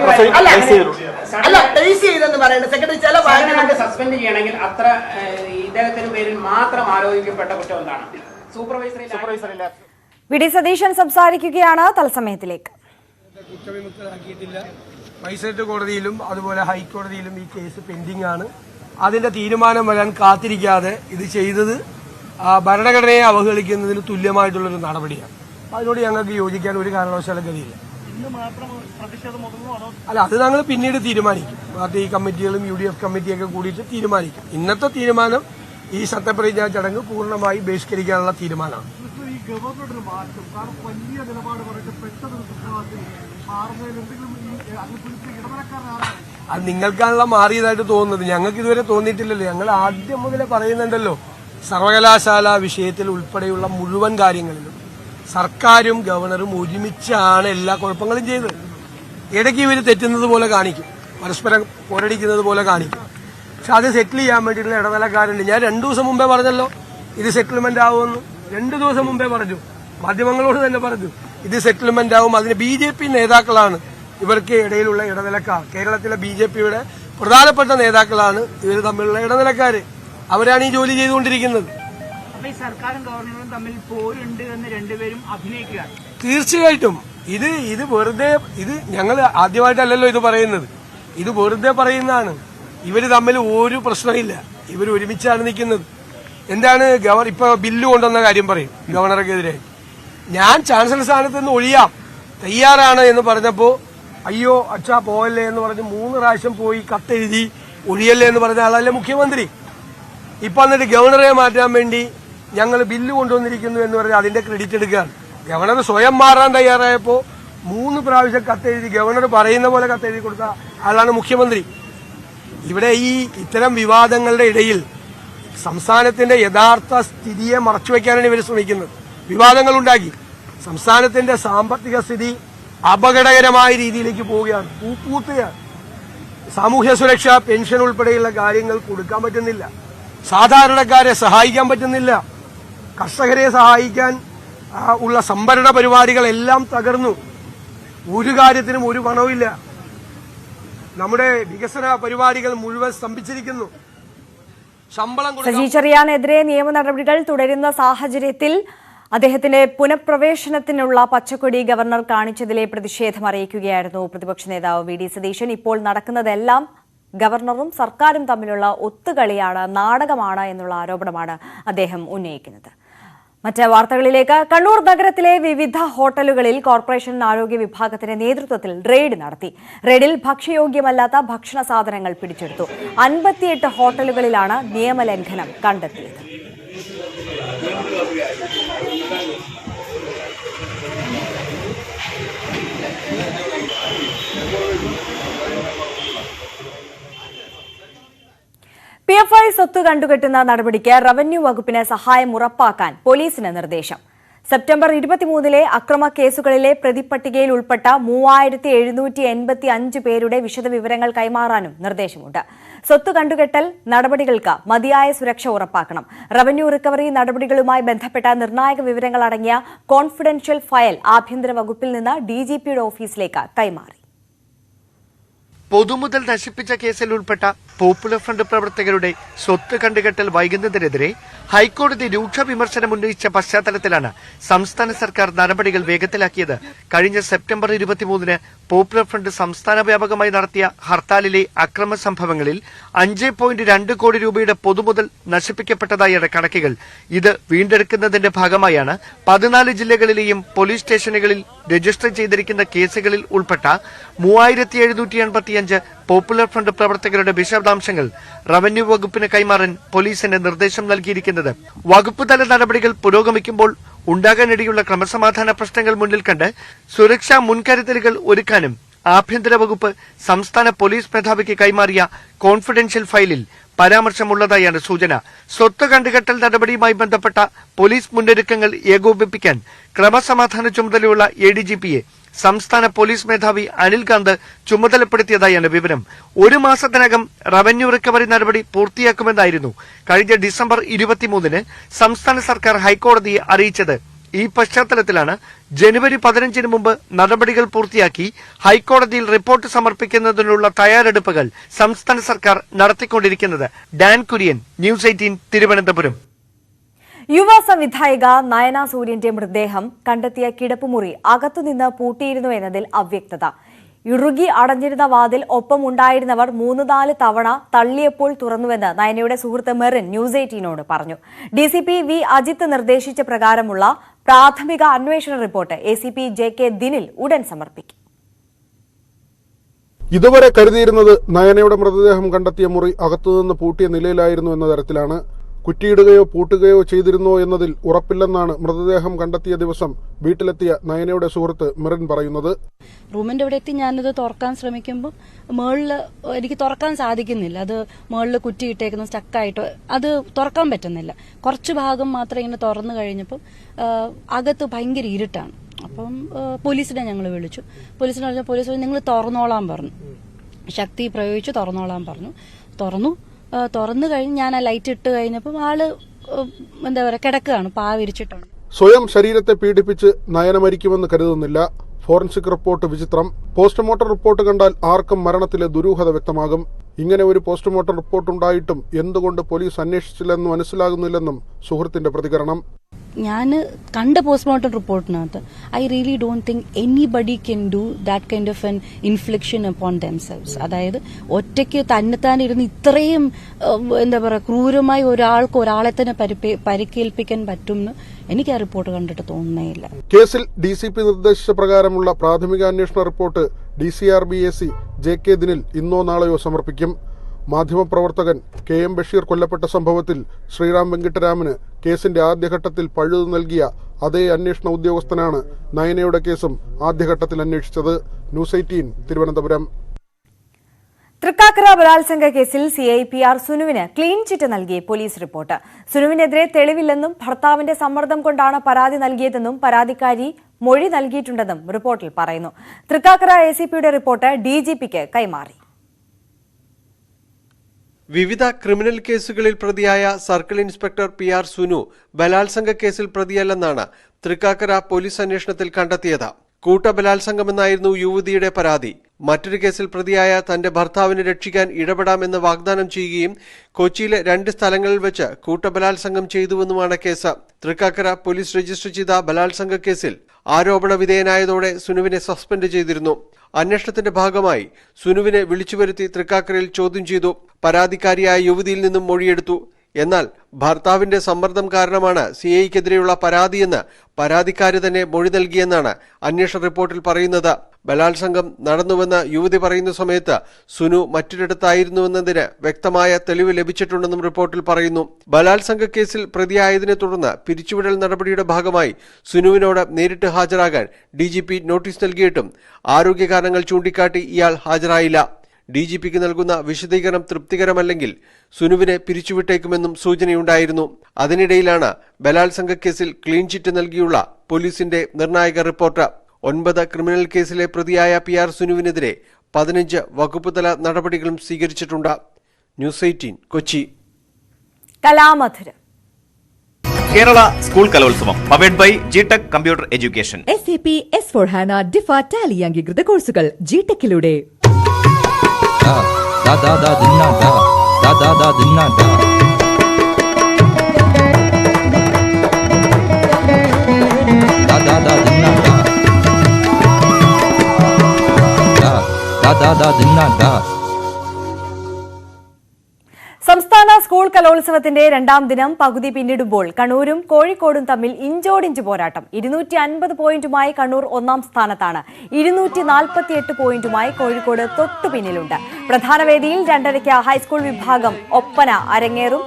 സസ്പെൻഡ് ചെയ്യണമെങ്കിൽ അത്ര ഇദ്ദേഹത്തിന് പേരിൽ മാത്രം ആരോപിക്കപ്പെട്ട കുറ്റം എന്താണ്? സൂപ്പർവൈസറില്ല. വി.ഡി. സതീശൻ സംസാരിക്കുകയാണ് തത്സമയത്തിലേക്ക്. കുറ്റവിമുക്തരാക്കിയിട്ടില്ല. മജിസ്ട്രേറ്റ് കോടതിയിലും അതുപോലെ ഹൈക്കോടതിയിലും ഈ കേസ് പെൻഡിംഗ് ആണ്. അതിന്റെ തീരുമാനം വരാൻ കാത്തിരിക്കാതെ ഇത് ചെയ്തത് ഭരണഘടനയെ അവഹേളിക്കുന്നതിന് തുല്യമായിട്ടുള്ളൊരു നടപടിയാണ്. അതിനോട് ഞങ്ങൾക്ക് യോജിക്കാൻ ഒരു കാരണവശാലും കഴിയില്ല. അല്ല, അത് ഞങ്ങൾ പിന്നീട് തീരുമാനിക്കും. പാർട്ടി കമ്മിറ്റികളും UDF കമ്മിറ്റിയൊക്കെ കൂടിയിട്ട് തീരുമാനിക്കും. ഇന്നത്തെ തീരുമാനം ഈ സത്യപ്രതിജ്ഞാ ചടങ്ങ് പൂർണ്ണമായി ബഹിഷ്കരിക്കാനുള്ള തീരുമാനമാണ്. അത് നിങ്ങൾക്കാണല്ലോ മാറിയതായിട്ട് തോന്നുന്നത്. ഞങ്ങൾക്ക് ഇതുവരെ തോന്നിയിട്ടില്ലല്ലോ. ഞങ്ങൾ ആദ്യം മുതലേ പറയുന്നുണ്ടല്ലോ, സർവകലാശാല വിഷയത്തിൽ ഉൾപ്പെടെയുള്ള മുഴുവൻ കാര്യങ്ങളിലും സർക്കാരും ഗവർണറും ഒരുമിച്ചാണ് എല്ലാ കുഴപ്പങ്ങളും ചെയ്തത്. ഇടയ്ക്ക് ഇവർ തെറ്റുന്നത് പോലെ കാണിക്കും, പരസ്പരം പോരടിക്കുന്നത് പോലെ കാണിക്കും. പക്ഷെ അത് സെറ്റിൽ ചെയ്യാൻ വേണ്ടിയിട്ടുള്ള ഇടനിലക്കാരുണ്ട്. ഞാൻ 2 ദിവസം മുമ്പേ പറഞ്ഞല്ലോ ഇത് സെറ്റിൽമെന്റ് ആവുമെന്ന്. 2 ദിവസം മുമ്പേ പറഞ്ഞു, മാധ്യമങ്ങളോട് തന്നെ പറഞ്ഞു ഇത് സെറ്റിൽമെന്റ് ആവും. അതിന് BJP നേതാക്കളാണ് ഇവർക്ക് ഇടയിലുള്ള ഇടനിലക്കാർ. കേരളത്തിലെ BJPയുടെ പ്രധാനപ്പെട്ട നേതാക്കളാണ് ഇവർ തമ്മിലുള്ള ഇടനിലക്കാര്. അവരാണ് ഈ ജോലി ചെയ്തുകൊണ്ടിരിക്കുന്നത്. സർക്കാരും ഗവർണറും തമ്മിൽ പോരുണ്ട് എന്ന് രണ്ടുപേരും അഭിനയിക്കുകയാണ്. തീർച്ചയായിട്ടും ഇത് വെറുതെ, ഇത് ഞങ്ങൾ ആദ്യമായിട്ടല്ലല്ലോ ഇത് പറയുന്നത്. ഇത് വെറുതെ പറയുന്നതാണ്. ഇവര് തമ്മിൽ ഒരു പ്രശ്നമില്ല. ഇവർ ഒരുമിച്ചാണ് നിൽക്കുന്നത്. എന്താണ് ഇപ്പൊ ബില്ല് കൊണ്ടുവന്ന കാര്യം പറയും ഗവർണർക്കെതിരെ. ഞാൻ ചാൻസലർ സ്ഥാനത്ത് നിന്ന് ഒഴിയാം തയ്യാറാണ് എന്ന് പറഞ്ഞപ്പോ അയ്യോ അച്ഛാ പോവല്ലേ എന്ന് പറഞ്ഞ് 3 പ്രാവശ്യം പോയി കത്തെഴുതി ഒഴിയല്ലേ എന്ന് പറഞ്ഞ ആളല്ലേ മുഖ്യമന്ത്രി. ഇപ്പൊ എന്നിട്ട് ഗവർണറെ മാറ്റാൻ വേണ്ടി ഞങ്ങൾ ബില്ല് കൊണ്ടുവന്നിരിക്കുന്നു എന്ന് പറഞ്ഞ് അതിന്റെ ക്രെഡിറ്റ് എടുക്കുകയാണ്. ഗവർണർ സ്വയം മാറാൻ തയ്യാറായപ്പോ 3 പ്രാവശ്യം കത്തെഴുതി ഗവർണർ പറയുന്ന പോലെ കത്തെഴുതി കൊടുത്ത ആളാണ് മുഖ്യമന്ത്രി. ഇവിടെ ഇത്തരം വിവാദങ്ങളുടെ ഇടയിൽ സംസ്ഥാനത്തിന്റെ യഥാർത്ഥ സ്ഥിതിയെ മറച്ചുവെക്കാനാണ് ഇവർ ശ്രമിക്കുന്നത്. വിവാദങ്ങൾ ഉണ്ടാക്കി സംസ്ഥാനത്തിന്റെ സാമ്പത്തിക സ്ഥിതി അപകടകരമായ രീതിയിലേക്ക് പോവുകയാണ്, പൂക്കുകയാണ്. സാമൂഹ്യ സുരക്ഷ, പെൻഷൻ ഉൾപ്പെടെയുള്ള കാര്യങ്ങൾ കൊടുക്കാൻ പറ്റുന്നില്ല, സാധാരണക്കാരെ സഹായിക്കാൻ പറ്റുന്നില്ല, കർഷകരെ സഹായിക്കാൻ ഉള്ള സംഭരണ പരിപാടികളെല്ലാം തകർന്നു. ഒരു കാര്യത്തിനും ഒരു പണവുമില്ല. നമ്മുടെ വികസന പരിപാടികൾ മുഴുവൻ സ്തംഭിച്ചിരിക്കുന്നു. സജി ചെറിയാനെതിരെ നിയമ നടപടികൾ തുടരുന്ന സാഹചര്യത്തിൽ അദ്ദേഹത്തിന്റെ പുനഃപ്രവേശനത്തിനുള്ള പച്ചക്കൊടി ഗവർണർ കാണിച്ചതിലെ പ്രതിഷേധം അറിയിക്കുകയായിരുന്നു പ്രതിപക്ഷ നേതാവ് വി ഡി സതീശൻ. ഇപ്പോൾ നടക്കുന്നതെല്ലാം ഗവർണറും സർക്കാരും തമ്മിലുള്ള ഒത്തുകളിയാണ്, നാടകമാണ് എന്നുള്ള ആരോപണമാണ് അദ്ദേഹം ഉന്നയിക്കുന്നത്. മറ്റ് വാർത്തകളിലേക്ക്. കണ്ണൂർ നഗരത്തിലെ വിവിധ ഹോട്ടലുകളിൽ കോർപ്പറേഷൻ ആരോഗ്യ വിഭാഗത്തിന്റെ നേതൃത്വത്തിൽ റെയ്ഡ് നടത്തി. റെയ്ഡിൽ ഭക്ഷ്യയോഗ്യമല്ലാത്ത ഭക്ഷണ സാധനങ്ങൾ പിടിച്ചെടുത്തു. 58 ഹോട്ടലുകളിലാണ് നിയമലംഘനം കണ്ടെത്തിയത്. PFI സ്വത്ത് കണ്ടുകെട്ടുന്ന നടപടിക്ക് റവന്യൂ വകുപ്പിന് സഹായം ഉറപ്പാക്കാൻ പോലീസിന് നിർദ്ദേശം. സെപ്റ്റംബർ 23 അക്രമ കേസുകളിലെ പ്രതിപട്ടികയിൽ ഉൾപ്പെട്ട 3785 പേരുടെ വിശദവിവരങ്ങൾ കൈമാറാനും നിർദ്ദേശമുണ്ട്. സ്വത്ത് കണ്ടുകെട്ടൽ നടപടികൾക്ക് മതിയായ സുരക്ഷ ഉറപ്പാക്കണം. റവന്യൂ റിക്കവറി നടപടികളുമായി ബന്ധപ്പെട്ട നിർണായക വിവരങ്ങൾ അടങ്ങിയ കോൺഫിഡൻഷ്യൽ ഫയൽ ആഭ്യന്തര വകുപ്പിൽ നിന്ന് DGPയുടെ ഓഫീസിലേക്ക് കൈമാറി. പൊതുമുതൽ നശിപ്പിച്ച കേസിൽ ഉൾപ്പെട്ട പോപ്പുലർ ഫ്രണ്ട് പ്രവർത്തകരുടെ സ്വത്ത് കണ്ടുകെട്ടൽ വൈകുന്നതിനെതിരെ ഹൈക്കോടതി രൂക്ഷ വിമർശനം ഉന്നയിച്ച പശ്ചാത്തലത്തിലാണ് സംസ്ഥാന സർക്കാർ നടപടികൾ വേഗത്തിലാക്കിയത്. കഴിഞ്ഞ സെപ്റ്റംബർ 23 പോപ്പുലർ ഫ്രണ്ട് സംസ്ഥാന വ്യാപകമായി നടത്തിയ ഹർത്താലിലെ അക്രമ സംഭവങ്ങളിൽ 5.2 കോടി രൂപയുടെ പൊതുമുതൽ നശിപ്പിക്കപ്പെട്ടതായാണ് കണക്കുകൾ. ഇത് വീണ്ടെടുക്കുന്നതിന്റെ ഭാഗമായാണ് 14 ജില്ലകളിലെയും പോലീസ് സ്റ്റേഷനുകളിൽ രജിസ്റ്റർ ചെയ്തിരിക്കുന്ന കേസുകളിൽ ഉൾപ്പെട്ട 3785 പോപ്പുലർ ഫ്രണ്ട് പ്രവർത്തകരുടെ വിശദാംശങ്ങൾ റവന്യൂ വകുപ്പിന് കൈമാറാൻ പോലീസിന് നിർദ്ദേശം നൽകിയിരിക്കുന്നത്. വകുപ്പ് തല നടപടികൾ പുരോഗമിക്കുമ്പോൾ ഉണ്ടാകാനിടയുള്ള ക്രമസമാധാന പ്രശ്നങ്ങൾ മുന്നിൽ കണ്ട് സുരക്ഷാ മുൻകരുതലുകൾ ഒരുക്കാനും ആഭ്യന്തര വകുപ്പ് സംസ്ഥാന പോലീസ് മേധാവിക്ക് കൈമാറിയ കോൺഫിഡൻഷ്യൽ ഫയലിൽ പരാമർശമുള്ളതായാണ് സൂചന. സ്വത്ത് കണ്ടുകെട്ടൽ നടപടിയുമായി ബന്ധപ്പെട്ട പോലീസ് മുന്നൊരുക്കങ്ങൾ ഏകോപിപ്പിക്കാൻ ക്രമസമാധാന ചുമതലയുള്ള ADGPയെ സംസ്ഥാന പോലീസ് മേധാവി അനിൽകാന്ത് ചുമതലപ്പെടുത്തിയതായാണ് വിവരം. 1 മാസത്തിനകം റവന്യൂ റിക്കവറി നടപടി പൂർത്തിയാക്കുമെന്നായിരുന്നു കഴിഞ്ഞ ഡിസംബർ 23 സംസ്ഥാന സർക്കാർ ഹൈക്കോടതിയെ അറിയിച്ചത്. ഈ പശ്ചാത്തലത്തിലാണ് ജനുവരി 15 മുമ്പ് നടപടികൾ പൂർത്തിയാക്കി ഹൈക്കോടതിയിൽ റിപ്പോർട്ട് സമർപ്പിക്കുന്നതിനുള്ള തയ്യാറെടുപ്പുകൾ സംസ്ഥാന സർക്കാർ നടത്തിക്കൊണ്ടിരിക്കുന്നത്. Dan Kurian, news 18, Thiruvananthapuram. യുവ സംവിധായിക നയന സൂര്യന്റെ മൃതദേഹം കണ്ടെത്തിയ കിടപ്പുമുറി അകത്തുനിന്ന് പൂട്ടിയിരുന്നു എന്നതിൽ അവ്യക്തത. ഇറുകി അടഞ്ഞിരുന്ന വാതിൽ ഒപ്പമുണ്ടായിരുന്നവർ 3-4 തവണ തള്ളിയപ്പോൾ തുറന്നുവെന്ന് നയനയുടെ സുഹൃത്ത് മെറിൻ ന്യൂസ് 18നോട് പറഞ്ഞു. DCP V അജിത്ത് നിർദ്ദേശിച്ച പ്രകാരമുള്ള പ്രാഥമിക അന്വേഷണ റിപ്പോർട്ട് ACP JK ദിനിൽ ഉടൻ സമർപ്പിക്കും. ഇതുവരെ കരുതിയിരുന്നത് നയനയുടെ മൃതദേഹം കണ്ടെത്തിയ മുറി അകത്തുനിന്ന് പൂട്ടിയ നിലയിലായിരുന്നു എന്ന തരത്തിലാണ്. കുറ്റിയിടുകയോ പൂട്ടുകയോ ചെയ്തിരുന്നോ എന്നതിൽ ഉറപ്പില്ലെന്നാണ് മൃതദേഹം കണ്ടെത്തിയ ദിവസം വീട്ടിലെത്തിയ നയനയുടെ സുഹൃത്ത് മെറിൻ പറയുന്നത്. റൂമിന്റെ ഇവിടെ എത്തി ഞാനിത് തുറക്കാൻ ശ്രമിക്കുമ്പോൾ മേളില് എനിക്ക് തുറക്കാൻ സാധിക്കുന്നില്ല. അത് മേളില് കുറ്റിയിട്ടേക്കുന്ന സ്റ്റക്കായിട്ട് അത് തുറക്കാൻ പറ്റുന്നില്ല. കുറച്ചു ഭാഗം മാത്രം ഇങ്ങനെ തുറന്നു കഴിഞ്ഞപ്പോൾ അകത്ത് ഭയങ്കര ഇരുട്ടാണ്. അപ്പം പോലീസിനെ ഞങ്ങൾ വിളിച്ചു. പോലീസിനെ വിളിച്ച പോലീസ് നിങ്ങൾ തുറന്നോളാൻ പറഞ്ഞു. ശക്തി പ്രയോഗിച്ച് തുറന്നോളാൻ പറഞ്ഞു. തുറന്നു കഴിഞ്ഞ് ഞാൻ ആ ലൈറ്റ് ഇട്ട് കഴിഞ്ഞപ്പോൾ ആള് എന്താ പറയുക കിടക്കുകയാണ്, പാവിരിച്ചിട്ടാണ്. സ്വയം ശരീരത്തെ പീഡിപ്പിച്ച് നയന മരിക്കുമെന്ന് കരുതുന്നില്ല. ഫോറൻസിക് റിപ്പോർട്ട് വിചിത്രം. പോസ്റ്റ്മോർട്ടം റിപ്പോർട്ട് കണ്ടാൽ ആർക്കും മരണത്തിലെ ദുരൂഹത വ്യക്തമാകും. ഇങ്ങനെ ഒരു പോസ്റ്റ്മോർട്ടം റിപ്പോർട്ട് ഉണ്ടായിട്ടും എന്തുകൊണ്ട് പോലീസ് അന്വേഷിച്ചില്ലെന്ന് മനസ്സിലാകുന്നില്ലെന്നും സുഹൃത്തിന്റെ പ്രതികരണം. ഞാൻ കണ്ട പോസ്റ്റ്മോർട്ടം റിപ്പോർട്ടിനകത്ത് I really don't think anybody can do that kind of an infliction upon themselves. അതായത് ഒറ്റയ്ക്ക് തന്നെത്താൻ ഇരുന്ന് ഇത്രയും എന്താ പറയുക ക്രൂരമായി ഒരാളെ തന്നെ പരിക്കേൽപ്പിക്കാൻ പറ്റുമെന്ന് എനിക്ക് ആ റിപ്പോർട്ട് കണ്ടിട്ട് തോന്നുന്നേയില്ല. കേസിൽ DCP നിർദ്ദേശിച്ച പ്രകാരമുള്ള പ്രാഥമിക അന്വേഷണ റിപ്പോർട്ട് DCRBAC JK ദിനിൽ ഇന്നോ നാളെയോ സമർപ്പിക്കും. മാധ്യമപ്രവർത്തകൻ KM ബഷീർ കൊല്ലപ്പെട്ട സംഭവത്തിൽ ശ്രീറാം വെങ്കിട്ടരാമന് കേസിന്റെ ആദ്യഘട്ടത്തിൽ പഴുതു നൽകിയ അതേ അന്വേഷണ ഉദ്യോഗസ്ഥനാണ് നയനയുടെ കേസും ആദ്യഘട്ടത്തിൽ അന്വേഷിച്ചത്. ന്യൂസ് 18 തിരുവനന്തപുരം. തൃക്കാക്കര ബലാത്സംഗ കേസിൽ CIPR സുനുവിന് ക്ലീൻ ചിറ്റ് നൽകി പോലീസ് റിപ്പോർട്ട്. സുനുവിനെതിരെ തെളിവില്ലെന്നും ഭർത്താവിന്റെ സമ്മർദ്ദം കൊണ്ടാണ് പരാതി നൽകിയതെന്നും പരാതിക്കാരി മൊഴി നൽകിയിട്ടുണ്ടെന്നും റിപ്പോർട്ടിൽ പറയുന്നു. തൃക്കാക്കര ACPയുടെ റിപ്പോർട്ട് DGPക്ക് കൈമാറി. വിവിധ ക്രിമിനൽ കേസുകളിൽ പ്രതിയായ സർക്കിൾ ഇൻസ്പെക്ടർ PR സുനു ബലാത്സംഗ കേസിൽ പ്രതിയല്ലെന്നാണ് തൃക്കാക്കര പോലീസ് അന്വേഷണത്തിൽ കണ്ടെത്തിയത്. കൂട്ടബലാത്സംഗമെന്നായിരുന്നു യുവതിയുടെ പരാതി. മറ്റൊരു കേസിൽ പ്രതിയായ തന്റെ ഭർത്താവിനെ രക്ഷിക്കാൻ ഇടപെടാമെന്ന് വാഗ്ദാനം ചെയ്യുകയും കൊച്ചിയിലെ 2 സ്ഥലങ്ങളിൽ വെച്ച് കൂട്ടബലാത്സംഗം ചെയ്തുവെന്നുമാണ് കേസ്. തൃക്കാക്കര പോലീസ് രജിസ്റ്റർ ചെയ്ത ബലാത്സംഗ കേസിൽ ആരോപണ വിധേയനായതോടെ സുനുവിനെ സസ്പെൻഡ് ചെയ്തിരുന്നു. അന്വേഷണത്തിന്റെ ഭാഗമായി സുനുവിനെ വിളിച്ചുവരുത്തി തൃക്കാക്കരയിൽ ചോദ്യം ചെയ്തു. പരാതിക്കാരിയായ യുവതിയിൽ നിന്നും മൊഴിയെടുത്തു. എന്നാൽ ഭർത്താവിന്റെ സമ്മർദ്ദം കാരണമാണ് CIക്കെതിരെയുള്ള പരാതിയെന്ന് പരാതിക്കാരി തന്നെ മൊഴി നൽകിയെന്നാണ് അന്വേഷണ റിപ്പോർട്ടിൽ പറയുന്നത്. ബലാത്സംഗം നടന്നുവെന്ന് യുവതി പറയുന്ന സമയത്ത് സുനു മറ്റൊരിടത്തായിരുന്നുവെന്നതിന് വ്യക്തമായ തെളിവ് ലഭിച്ചിട്ടുണ്ടെന്നും റിപ്പോർട്ടിൽ പറയുന്നു. ബലാത്സംഗ കേസിൽ പ്രതിയായതിനെ തുടർന്ന് പിരിച്ചുവിടൽ നടപടിയുടെ ഭാഗമായി സുനുവിനോട് നേരിട്ട് ഹാജരാകാൻ DGP നോട്ടീസ് നൽകിയിട്ടും ആരോഗ്യ കാരണങ്ങൾ ചൂണ്ടിക്കാട്ടി ഇയാൾ ഹാജരായില്ല. DGPക്ക് നൽകുന്ന വിശദീകരണം തൃപ്തികരമല്ലെങ്കിൽ സുനുവിനെ പിരിച്ചുവിട്ടേക്കുമെന്നും സൂചനയുണ്ടായിരുന്നു. അതിനിടയിലാണ് ബലാത്സംഗ കേസിൽ ക്ലീൻ ചിറ്റ് നൽകിയുള്ള പോലീസിന്റെ നിർണായക റിപ്പോർട്ട്. 9 ക്രിമിനൽ കേസിലെ പ്രതിയായ PR സുനുവിനെതിരെ 15 വകുപ്പുതല നടപടികളും സ്വീകരിച്ചിട്ടുണ്ട്. News 18 Kochi. Kalamadhuram. Kerala school Kalolsavam powered by GTech computer education. SAP S/4HANA DIFA Tally അംഗീകൃത കോഴ്സുകൾ GTechലൂടെ. സംസ്ഥാന സ്കൂൾ കലോത്സവത്തിന്റെ 2ാം ദിനം പകുതി പിന്നിടുമ്പോൾ കണ്ണൂരും കോഴിക്കോടും തമ്മിൽ ഇഞ്ചോടിഞ്ച് പോരാട്ടം. 250 പോയിന്റുമായി കണ്ണൂർ 1ാം സ്ഥാനത്താണ്. 248 പോയിന്റുമായി കോഴിക്കോട് തൊട്ടു പിന്നിലുണ്ട്. പ്രധാന വേദിയിൽ 2:30 ഹൈസ്കൂൾ വിഭാഗം ഒപ്പന അരങ്ങേറും.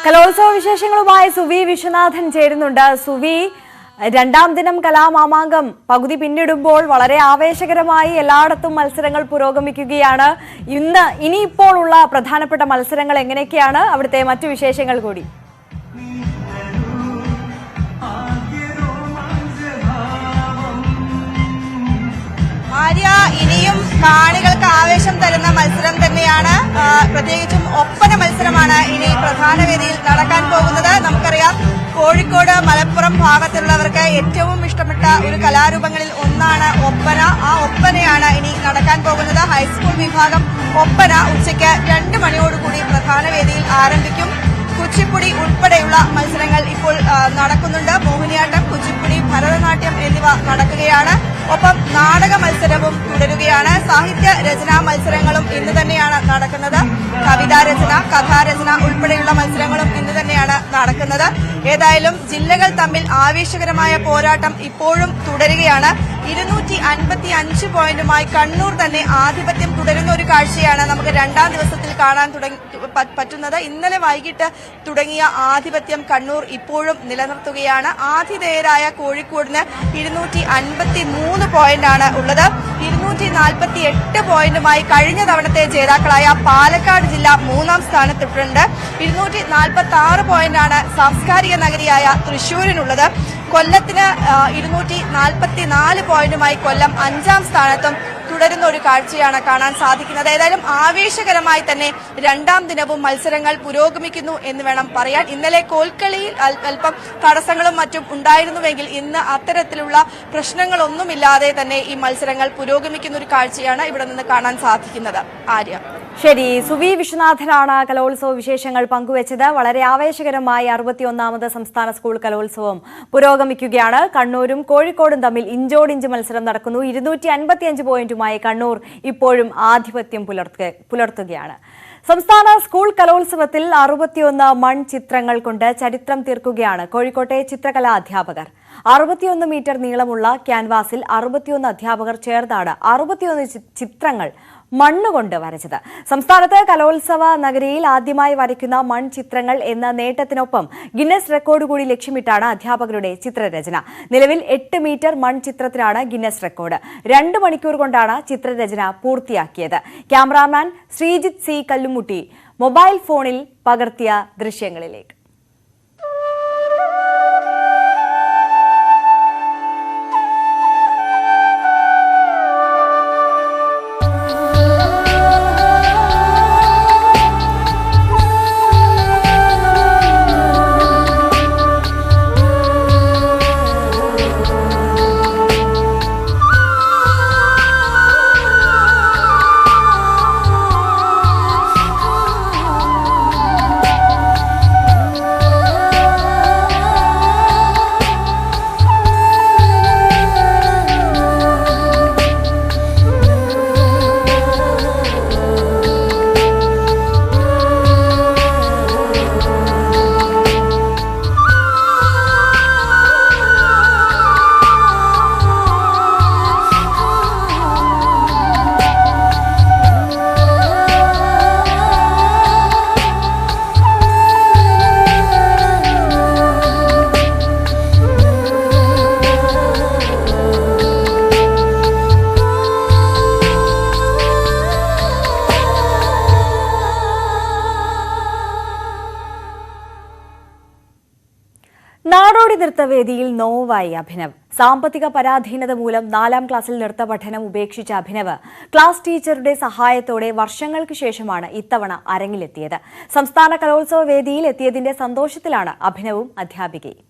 കലോത്സവ വിശേഷങ്ങളുമായി സുവി വിശ്വനാഥൻ ചേരുന്നുണ്ട്. സുവി, 2ാം ദിനം കലാമാമാങ്കം പകുതി പിന്നിടുമ്പോൾ വളരെ ആവേശകരമായി എല്ലായിടത്തും മത്സരങ്ങൾ പുരോഗമിക്കുകയാണ്. ഇനിയിപ്പോൾ ഉള്ള പ്രധാനപ്പെട്ട മത്സരങ്ങൾ എങ്ങനെയൊക്കെയാണ്? അവിടുത്തെ മറ്റു വിശേഷങ്ങൾ കൂടി. ആര്യ, ഇനിയും കാണികൾക്ക് ആവേശം തരുന്ന മത്സരം തന്നെയാണ്. പ്രത്യേകിച്ചും ഒപ്പന മത്സരമാണ് ഇനി പ്രധാന വേദിയിൽ നടക്കാൻ പോകുന്നത്. നമുക്കറിയാം, കോഴിക്കോട് മലപ്പുറം ഭാഗത്തുള്ളവർക്ക് ഏറ്റവും ഇഷ്ടപ്പെട്ട ഒരു കലാരൂപങ്ങളിൽ ഒന്നാണ് ഒപ്പന. ആ ഒപ്പനയാണ് ഇനി നടക്കാൻ പോകുന്നത്. ഹൈസ്കൂൾ വിഭാഗം ഒപ്പന ഉച്ചയ്ക്ക് 2 മണിയോടുകൂടി പ്രധാന വേദിയിൽ ആരംഭിക്കും. കുച്ചിപ്പുടി ഉൾപ്പെടെയുള്ള മത്സരങ്ങൾ ഇപ്പോൾ നടക്കുന്നുണ്ട്. മോഹിനിയാട്ടം, കുച്ചിപ്പുടി, ഭരതനാട്യം എന്നിവ നടക്കുകയാണ്. ഒപ്പം നാടക മത്സരവും തുടരുകയാണ്. സാഹിത്യ രചനാ മത്സരങ്ങളും ഇന്ന് തന്നെയാണ് നടക്കുന്നത്. കവിതാരചന, കഥാരചന ഉൾപ്പെടെയുള്ള മത്സരങ്ങളും ഇന്ന് തന്നെയാണ് നടക്കുന്നത്. ഏതായാലും ജില്ലകൾ തമ്മിൽ ആവേശകരമായ പോരാട്ടം ഇപ്പോഴും തുടരുകയാണ്. 255 പോയിന്റുമായി കണ്ണൂർ തന്നെ ആധിപത്യം തുടരുന്ന ഒരു കാഴ്ചയാണ് നമുക്ക് 2ാം ദിവസത്തിൽ കാണാൻ പറ്റുന്നത്. ഇന്നലെ വൈകിട്ട് തുടങ്ങിയ ആധിപത്യം കണ്ണൂർ ഇപ്പോഴും നിലനിർത്തുകയാണ്. ആതിഥേയരായ കോഴിക്കോടിന് 253 പോയിന്റാണ് ഉള്ളത്. 248 പോയിന്റുമായി കഴിഞ്ഞ തവണത്തെ ജേതാക്കളായ പാലക്കാട് ജില്ല 3ാം സ്ഥാനത്തിട്ടുണ്ട്. 246 പോയിന്റാണ് സാംസ്കാരിക നഗരിയായ തൃശൂരിനുള്ളത്. കൊല്ലത്തിന് 244 പോയിന്റുമായി കൊല്ലം 5ാം സ്ഥാനത്തും തുടരുന്ന ഒരു കാഴ്ചയാണ് കാണാൻ സാധിക്കുന്നത്. ഏതായാലും ആവേശകരമായി തന്നെ 2ാം ദിനവും മത്സരങ്ങൾ പുരോഗമിക്കുന്നു എന്ന് വേണം പറയാൻ. ഇന്നലെ കോൽക്കളിയിൽ അല്പം തടസ്സങ്ങളും മറ്റും ഉണ്ടായിരുന്നുവെങ്കിൽ ഇന്ന് അത്തരത്തിലുള്ള പ്രശ്നങ്ങളൊന്നുമില്ലാതെ തന്നെ ഈ മത്സരങ്ങൾ പുരോഗമിക്കുന്ന ഒരു കാഴ്ചയാണ് ഇവിടെ നിന്ന് കാണാൻ സാധിക്കുന്നത്. ആര്യ. ശരി, സുവി വിശ്വനാഥനാണ് കലോത്സവ വിശേഷങ്ങൾ പങ്കുവച്ചത്. വളരെ ആവേശകരമായി 61ാമത് സംസ്ഥാന സ്കൂൾ കലോത്സവം പുരോഗമിക്കുകയാണ്. കണ്ണൂരും കോഴിക്കോടും തമ്മിൽ ഇഞ്ചോടിഞ്ച് മത്സരം നടക്കുന്നു. 255 പോയിന്റുമായി കണ്ണൂർ ഇപ്പോഴും ആധിപത്യം പുലർത്തുകയാണ്. സംസ്ഥാന സ്കൂൾ കലോത്സവത്തിൽ 61 മൺചിത്രങ്ങൾ കൊണ്ട് ചരിത്രം തീർക്കുകയാണ് കോഴിക്കോട്ടെ ചിത്രകലാ അധ്യാപകർ. 61 മീറ്റർ നീളമുള്ള ക്യാൻവാസിൽ 61 അധ്യാപകർ ചേർന്നാണ് 61 ചിത്രങ്ങൾ മണ്ണുകൊണ്ട് വരച്ചത്. സംസ്ഥാനത്ത് കലോത്സവ നഗരിയിൽ ആദ്യമായി വരയ്ക്കുന്ന മൺചിത്രങ്ങൾ എന്ന നേട്ടത്തിനൊപ്പം ഗിന്നസ് റെക്കോർഡ് കൂടി ലക്ഷ്യമിട്ടാണ് അധ്യാപകരുടെ ചിത്രരചന. നിലവിൽ 8 മീറ്റർ മൺചിത്രത്തിനാണ് ഗിന്നസ് റെക്കോർഡ്. 2 മണിക്കൂർ കൊണ്ടാണ് ചിത്രരചന പൂർത്തിയാക്കിയത്. Cameraman Sreejith C Kallumutti mobile ഫോണിൽ പകർത്തിയ ദൃശ്യങ്ങളിലേക്ക്. നാടോടി നൃത്തവേദിയിൽ നോവായി അഭിനവ്. സാമ്പത്തിക പരാധീനത മൂലം 4ാം ക്ലാസ്സിൽ നൃത്ത പഠനം ഉപേക്ഷിച്ച അഭിനവ് ക്ലാസ് ടീച്ചറുടെ സഹായത്തോടെ വർഷങ്ങൾക്ക് ശേഷമാണ് ഇത്തവണ അരങ്ങിലെത്തിയത്. സംസ്ഥാന കലോത്സവ വേദിയിൽ എത്തിയതിന്റെ സന്തോഷത്തിലാണ് അഭിനവും അധ്യാപികയും.